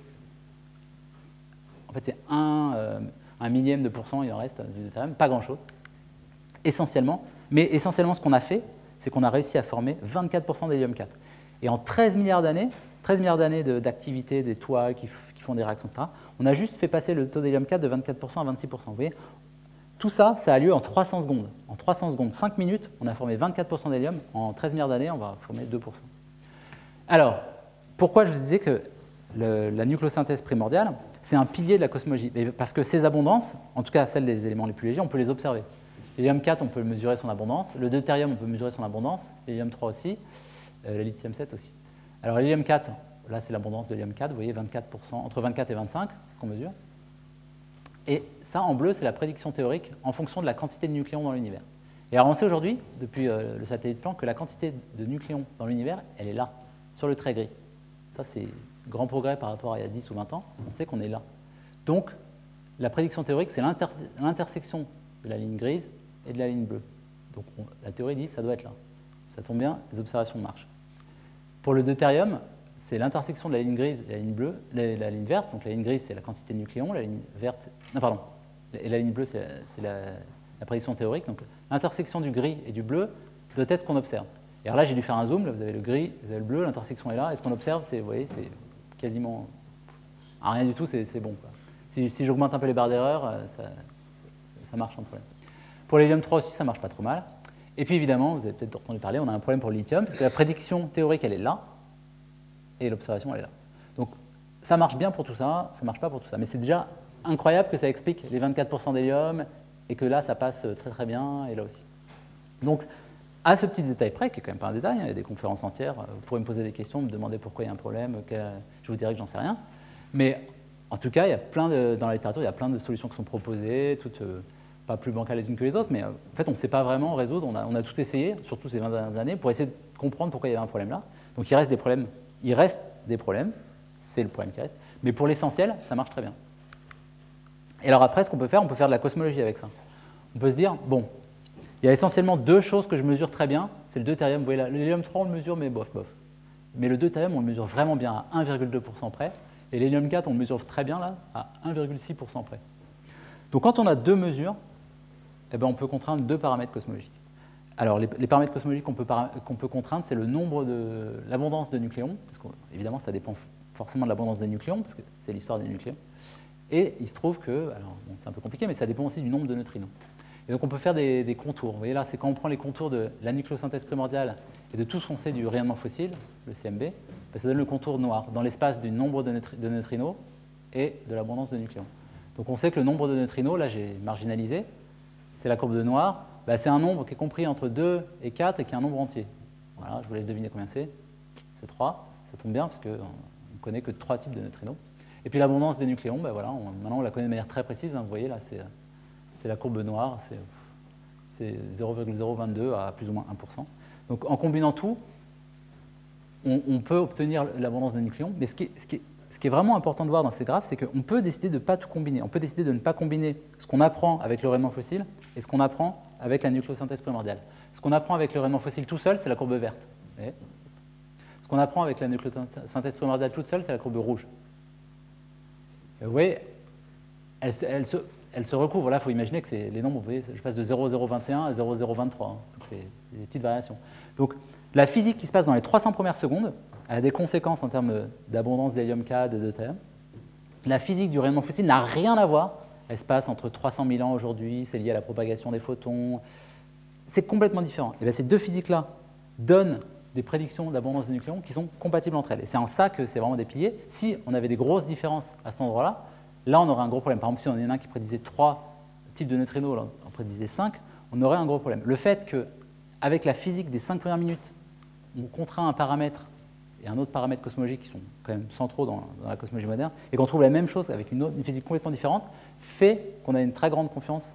[SPEAKER 2] En fait, c'est un millième de %, il en reste du deutérium, pas grand-chose, essentiellement. Mais essentiellement, ce qu'on a fait, c'est qu'on a réussi à former 24% d'hélium-4. Et en 13 milliards d'années d'activité des toits qui font des réactions, etc., on a juste fait passer le taux d'hélium-4 de 24% à 26%. Vous voyez, tout ça, ça a lieu en 300 secondes. En 300 secondes, 5 minutes, on a formé 24% d'hélium. En 13 milliards d'années, on va former 2%. Alors, pourquoi je vous disais que la nucléosynthèse primordiale, c'est un pilier de la cosmologie? Parce que ces abondances, en tout cas celles des éléments les plus légers, on peut les observer. L'hélium-4, on peut mesurer son abondance. Le deutérium, on peut mesurer son abondance. L'hélium-3 aussi. Le lithium-7 aussi. Alors l'hélium-4, là c'est l'abondance de l'hélium-4, vous voyez 24%, entre 24 et 25, ce qu'on mesure. Et ça, en bleu, c'est la prédiction théorique en fonction de la quantité de nucléons dans l'univers. Et alors on sait aujourd'hui, depuis le satellite Planck, que la quantité de nucléons dans l'univers, elle est là, sur le trait gris. Ça, c'est grand progrès par rapport à il y a 10 ou 20 ans. On sait qu'on est là. Donc, la prédiction théorique, c'est l'intersection de la ligne grise et de la ligne bleue. Donc, la théorie dit que ça doit être là. Ça tombe bien, les observations marchent. Pour le deutérium, c'est l'intersection de la ligne grise et la ligne bleue, la ligne verte. Donc, la ligne grise, c'est la quantité de nucléons. La ligne verte, non, pardon. Et la ligne bleue, c'est la prédiction théorique. Donc, l'intersection du gris et du bleu doit être ce qu'on observe. Et alors là, j'ai dû faire un zoom. Là, vous avez le gris, vous avez le bleu, l'intersection est là. Et ce qu'on observe, vous voyez, c'est quasiment rien du tout, c'est bon, quoi. Si j'augmente un peu les barres d'erreur, ça marche sans problème. Pour l'hélium 3 aussi, ça marche pas trop mal. Et puis évidemment, vous avez peut-être entendu parler, on a un problème pour le lithium, parce que la prédiction théorique, elle est là, et l'observation, elle est là. Donc ça marche bien pour tout ça, ça marche pas pour tout ça. Mais c'est déjà incroyable que ça explique les 24% d'hélium, et que là, ça passe très très bien, et là aussi. Donc, à ce petit détail près, qui est quand même pas un détail, hein, il y a des conférences entières, vous pourrez me poser des questions, me demander pourquoi il y a un problème, je vous dirai que j'en sais rien. Mais en tout cas, il y a dans la littérature, il y a plein de solutions qui sont proposées, toutes pas plus bancales les unes que les autres, mais en fait, on ne sait pas vraiment résoudre. On a tout essayé, surtout ces 20 dernières années, pour essayer de comprendre pourquoi il y avait un problème là. Donc il reste des problèmes. Il reste des problèmes, c'est le problème qui reste. Mais pour l'essentiel, ça marche très bien. Et alors après, ce qu'on peut faire de la cosmologie avec ça. On peut se dire, bon, il y a essentiellement deux choses que je mesure très bien. C'est le deutérium. Vous voyez là, l'hélium 3, on le mesure, mais bof, bof. Mais le deutérium, on le mesure vraiment bien à 1,2% près. Et l'hélium 4, on le mesure très bien là, à 1,6% près. Donc quand on a deux mesures, eh ben, on peut contraindre deux paramètres cosmologiques. Alors les paramètres cosmologiques qu'on peut contraindre, c'est le nombre l'abondance de nucléons, parce qu'évidemment ça dépend forcément de l'abondance des nucléons, parce que c'est l'histoire des nucléons. Et il se trouve que, alors bon, c'est un peu compliqué, mais ça dépend aussi du nombre de neutrinos. Et donc on peut faire des contours. Vous voyez là, c'est quand on prend les contours de la nucléosynthèse primordiale et de tout ce qu'on sait du rayonnement fossile, le CMB, ben, ça donne le contour noir dans l'espace du nombre de neutrinos et de l'abondance de nucléons. Donc on sait que le nombre de neutrinos, là j'ai marginalisé, c'est la courbe de noir, ben, c'est un nombre qui est compris entre 2 et 4 et qui est un nombre entier. Voilà, je vous laisse deviner combien c'est. C'est 3, ça tombe bien parce qu'on ne connaît que 3 types de neutrinos. Et puis l'abondance des nucléons, ben voilà, maintenant on la connaît de manière très précise, hein, vous voyez là, c'est la courbe noire, c'est 0,022 à plus ou moins 1%. Donc en combinant tout, on peut obtenir l'abondance des nucléons, mais ce qui est vraiment important de voir dans ces graphes, c'est qu'on peut décider de ne pas tout combiner. On peut décider de ne pas combiner ce qu'on apprend avec le rayonnement fossile et ce qu'on apprend avec la nucléosynthèse primordiale. Ce qu'on apprend avec le rayonnement fossile tout seul, c'est la courbe verte. Ce qu'on apprend avec la nucléosynthèse primordiale toute seule, c'est la courbe rouge. Vous voyez, elle se recouvre. Là, il faut imaginer que les nombres, vous voyez, je passe de 0,021 à 0,023. Hein. C'est des petites variations. Donc, la physique qui se passe dans les 300 premières secondes, elle a des conséquences en termes d'abondance d'hélium 4, de deutérium. La physique du rayonnement fossile n'a rien à voir. Elle se passe entre 300 000 ans aujourd'hui, c'est lié à la propagation des photons. C'est complètement différent. Et bien, ces deux physiques-là donnent des prédictions d'abondance des nucléons qui sont compatibles entre elles. Et c'est en ça que c'est vraiment des piliers. Si on avait des grosses différences à cet endroit-là, là, on aurait un gros problème. Par exemple, si on en a un qui prédisait 3 types de neutrinos, là, on prédisait 5, on aurait un gros problème. Le fait qu'avec la physique des 5 premières minutes, on contraint un paramètre et un autre paramètre cosmologique qui sont quand même centraux dans la cosmologie moderne, et qu'on trouve la même chose avec une physique complètement différente, fait qu'on a une très grande confiance,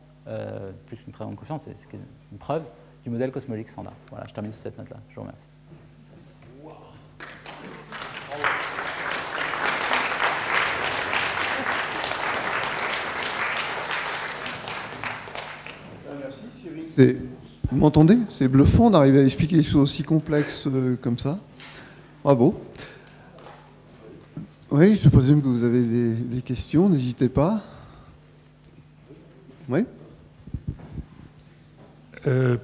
[SPEAKER 2] plus qu'une très grande confiance, c'est une preuve du modèle cosmologique standard. Voilà, je termine sur cette note-là. Je vous remercie.
[SPEAKER 1] Vous m'entendez? C'est bluffant d'arriver à expliquer des choses aussi complexes comme ça. Bravo. Oui, je présume que vous avez des questions, n'hésitez pas. Oui.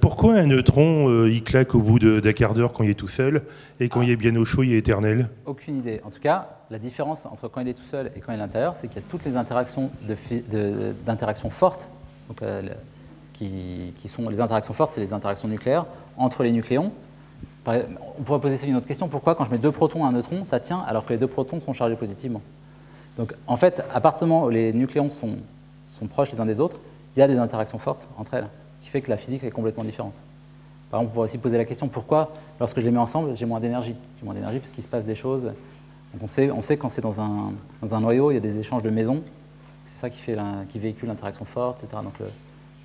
[SPEAKER 3] Pourquoi un neutron, il claque au bout d'un quart d'heure quand il est tout seul, et quand il est bien au chaud, il est éternel?
[SPEAKER 2] Aucune idée. En tout cas, la différence entre quand il est tout seul et quand il est à l'intérieur, c'est qu'il y a toutes les interactions d'interactions fortes, donc, qui sont les interactions fortes, c'est les interactions nucléaires entre les nucléons. On pourrait poser une autre question, pourquoi quand je mets 2 protons à un neutron, ça tient alors que les 2 protons sont chargés positivement? Donc en fait, à partir du moment où les nucléons sont proches les uns des autres, il y a des interactions fortes entre elles, qui fait que la physique est complètement différente. Par exemple, on pourrait aussi poser la question, pourquoi lorsque je les mets ensemble, j'ai moins d'énergie? J'ai moins d'énergie parce qu'il se passe des choses. Donc on sait quand c'est dans un noyau, il y a des échanges de mésons, C'est ça qui véhicule l'interaction forte, etc. Donc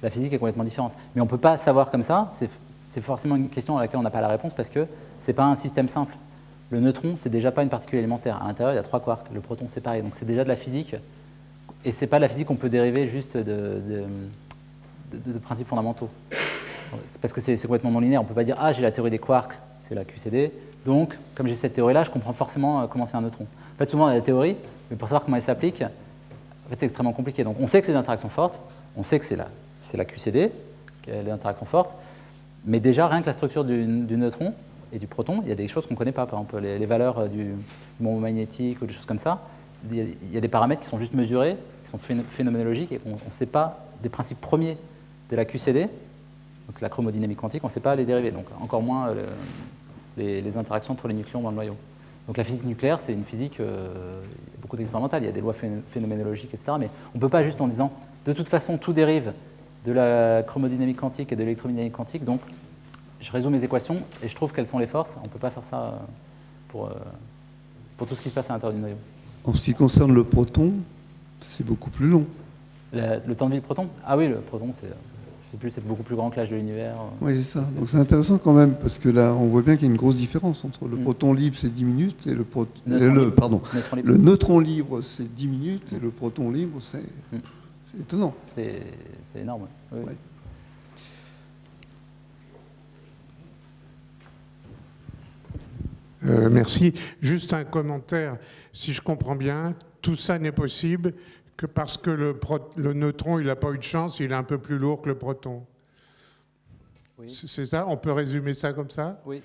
[SPEAKER 2] la physique est complètement différente. Mais on ne peut pas savoir comme ça, c'est forcément une question à laquelle on n'a pas la réponse parce que ce n'est pas un système simple. Le neutron, c'est déjà pas une particule élémentaire. À l'intérieur, il y a 3 quarks. Le proton, c'est pareil. Donc c'est déjà de la physique. Et ce n'est pas de la physique qu'on peut dériver juste de principes fondamentaux. C'est parce que c'est complètement non linéaire. On ne peut pas dire « Ah, j'ai la théorie des quarks, c'est la QCD. Donc, comme j'ai cette théorie-là, je comprends forcément comment c'est un neutron. » En fait, souvent, on a la théorie, mais pour savoir comment elle s'applique, en fait, c'est extrêmement compliqué. Donc, on sait que c'est des interactions fortes. On sait que c'est la QCD, les interactions fortes. Mais déjà, rien que la structure du neutron et du proton, il y a des choses qu'on ne connaît pas. Par exemple, les valeurs du moment magnétique ou des choses comme ça. Il y a des paramètres qui sont juste mesurés, qui sont phénoménologiques et qu'on ne sait pas des principes premiers de la QCD, donc la chromodynamique quantique, on ne sait pas les dériver, donc encore moins les interactions entre les nucléons dans le noyau. Donc la physique nucléaire, c'est une physique beaucoup d'expérimentale, il y a des lois phénoménologiques, etc. Mais on ne peut pas juste en disant, de toute façon, tout dérive de la chromodynamique quantique et de l'électrodynamique quantique, donc je résous mes équations et je trouve quelles sont les forces. On ne peut pas faire ça pour tout ce qui se passe à l'intérieur du noyau.
[SPEAKER 1] En ce qui concerne le proton, c'est beaucoup plus long.
[SPEAKER 2] Le temps de vie du proton? Ah oui, le proton, je ne sais plus, c'est beaucoup plus grand que l'âge de l'univers.
[SPEAKER 1] Oui, c'est ça. Donc c'est intéressant quand même, parce que là, on voit bien qu'il y a une grosse différence entre le proton libre, c'est 10 minutes, et le neutron libre, c'est 10 minutes, et le proton libre, c'est étonnant.
[SPEAKER 2] C'est énorme. Oui.
[SPEAKER 1] Ouais.
[SPEAKER 4] Merci. Juste un commentaire. Si je comprends bien, tout ça n'est possible que parce que le neutron, il n'a pas eu de chance, il est un peu plus lourd que le proton. Oui. C'est ça? On peut résumer ça comme ça?
[SPEAKER 2] Oui.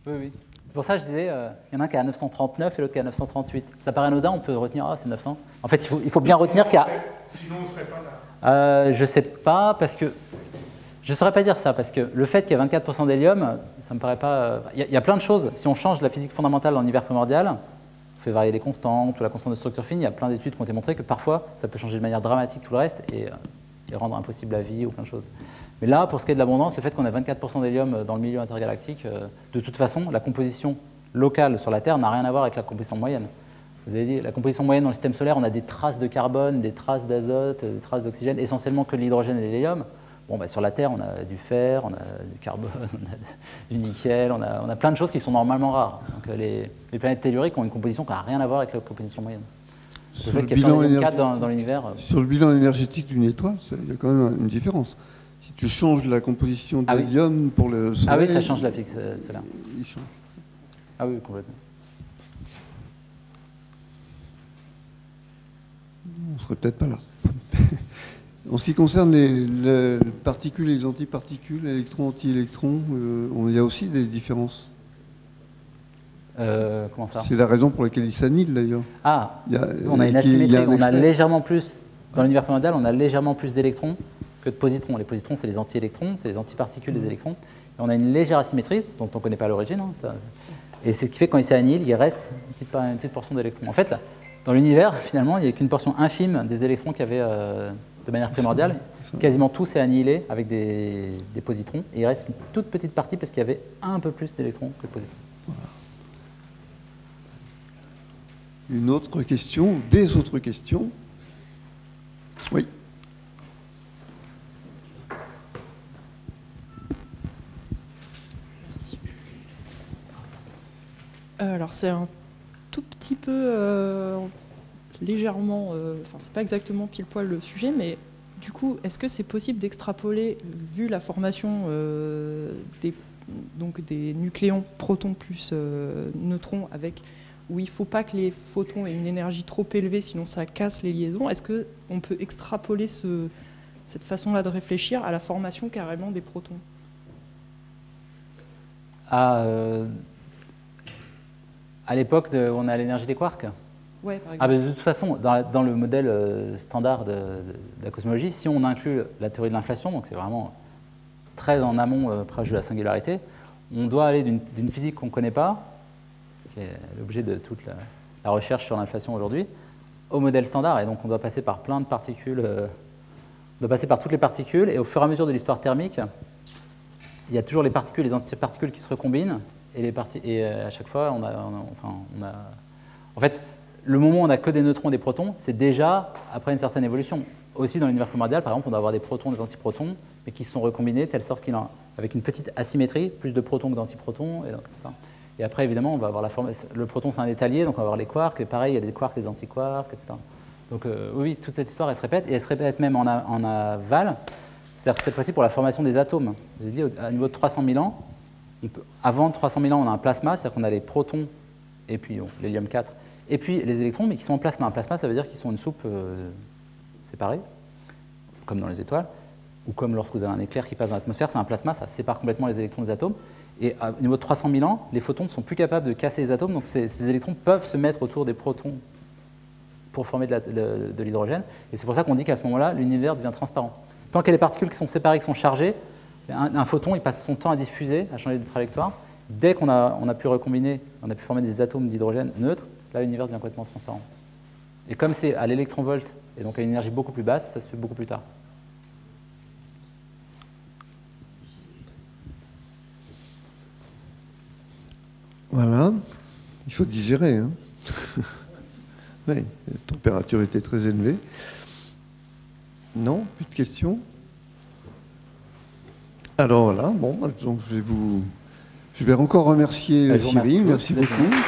[SPEAKER 2] C'est pour ça que je disais, il y en a un qui est à 939 et l'autre qui est à 938. Ça paraît anodin, on peut retenir, c'est 900. En fait, il faut bien retenir qu'il y a...
[SPEAKER 4] Sinon, on ne serait pas là.
[SPEAKER 2] Je ne sais pas, parce que... Je ne saurais pas dire ça, parce que le fait qu'il y a 24% d'hélium, ça me paraît pas... Il y a plein de choses. Si on change la physique fondamentale dans l'univers primordial, on fait varier les constantes ou la constante de structure fine, il y a plein d'études qui ont démontré que parfois, ça peut changer de manière dramatique tout le reste et rendre impossible la vie ou plein de choses. Mais là, pour ce qui est de l'abondance, le fait qu'on a 24% d'hélium dans le milieu intergalactique, de toute façon, la composition locale sur la Terre n'a rien à voir avec la composition moyenne. Vous avez dit, la composition moyenne dans le système solaire, on a des traces de carbone, des traces d'azote, des traces d'oxygène, essentiellement que de l'hydrogène et de l'hélium. Bon, sur la Terre, on a du fer, on a du carbone, on a du nickel, on a plein de choses qui sont normalement rares. Donc, les planètes telluriques ont une composition qui n'a rien à voir avec la composition moyenne.
[SPEAKER 1] Sur le bilan énergétique d'une étoile, il y a quand même une différence. Si tu changes la composition de l'hélium pour le Soleil...
[SPEAKER 2] Ah oui, ça change la physique solaire.
[SPEAKER 1] Il change.
[SPEAKER 2] Ah oui, complètement.
[SPEAKER 1] On ne serait peut-être pas là. En ce qui concerne les particules et les antiparticules, électrons, anti-électrons, il y a aussi des différences.
[SPEAKER 2] Comment ça?
[SPEAKER 1] C'est la raison pour laquelle ils s'annihilent d'ailleurs.
[SPEAKER 2] Ah, on a une asymétrie, on a légèrement plus, dans l'univers primordial, on a légèrement plus d'électrons que de positrons. Les positrons, c'est les anti-électrons, c'est les antiparticules des électrons. Et on a une légère asymétrie, dont on ne connaît pas l'origine. Et c'est ce qui fait que quand ils s'annihilent, il reste une petite portion d'électrons. En fait, là, dans l'univers, finalement, il n'y a qu'une portion infime des électrons qu'il y avait de manière primordiale. Quasiment tout s'est annihilé avec des positrons. Et il reste une toute petite partie parce qu'il y avait un peu plus d'électrons que de positrons.
[SPEAKER 1] Voilà. Une autre question, des autres questions? Oui.
[SPEAKER 5] Merci. Alors c'est un tout petit peu légèrement, enfin c'est pas exactement pile poil le sujet, mais du coup, est-ce que c'est possible d'extrapoler, vu la formation des nucléons protons plus neutrons, où il ne faut pas que les photons aient une énergie trop élevée, sinon ça casse les liaisons, est-ce qu'on peut extrapoler cette façon-là de réfléchir à la formation carrément des protons?
[SPEAKER 2] À l'époque où on a l'énergie des quarks?
[SPEAKER 5] Ouais, par exemple.
[SPEAKER 2] De toute façon, dans le modèle standard de la cosmologie, si on inclut la théorie de l'inflation, donc c'est vraiment très en amont proche de la singularité, on doit aller d'une physique qu'on ne connaît pas, qui est l'objet de toute la recherche sur l'inflation aujourd'hui, au modèle standard. Et donc on doit passer par plein de particules, on doit passer par toutes les particules, et au fur et à mesure de l'histoire thermique, il y a toujours les particules et les antiparticules qui se recombinent, et à chaque fois, on a en fait, le moment où on n'a que des neutrons et des protons, c'est déjà après une certaine évolution. Aussi dans l'univers primordial, par exemple, on doit avoir des protons, des antiprotons, mais qui se sont recombinés de telle sorte qu'il a, avec une petite asymétrie, plus de protons que d'antiprotons, etc. Et après, évidemment, on va avoir le proton, c'est un étalier, donc on va avoir les quarks, et pareil, il y a des quarks, des antiquarks, etc. Donc oui, toute cette histoire, elle se répète, et elle se répète même en aval. C'est-à-dire que cette fois-ci, pour la formation des atomes, je vous ai dit, à niveau de 300 000 ans, avant 300 000 ans, on a un plasma, c'est-à-dire qu'on a les protons, et puis l'hélium 4, et puis les électrons, mais qui sont en plasma. Un plasma, ça veut dire qu'ils sont une soupe séparée, comme dans les étoiles, ou comme lorsque vous avez un éclair qui passe dans l'atmosphère, c'est un plasma, ça sépare complètement les électrons des atomes. Et au niveau de 300 000 ans, les photons ne sont plus capables de casser les atomes, donc ces électrons peuvent se mettre autour des protons pour former de l'hydrogène. Et c'est pour ça qu'on dit qu'à ce moment-là, l'univers devient transparent. Tant qu'il y a des particules qui sont séparées, qui sont chargées, un photon, il passe son temps à diffuser, à changer de trajectoire. Dès qu'on a pu recombiner, on a pu former des atomes d'hydrogène neutres, là, l'univers devient complètement transparent. Et comme c'est à l'électronvolt, et donc à une énergie beaucoup plus basse, ça se fait beaucoup plus tard.
[SPEAKER 1] Voilà, il faut digérer. Hein. Oui, la température était très élevée. Non, plus de questions? Alors voilà, bon, donc je vais encore remercier Cyril, merci beaucoup. Merci.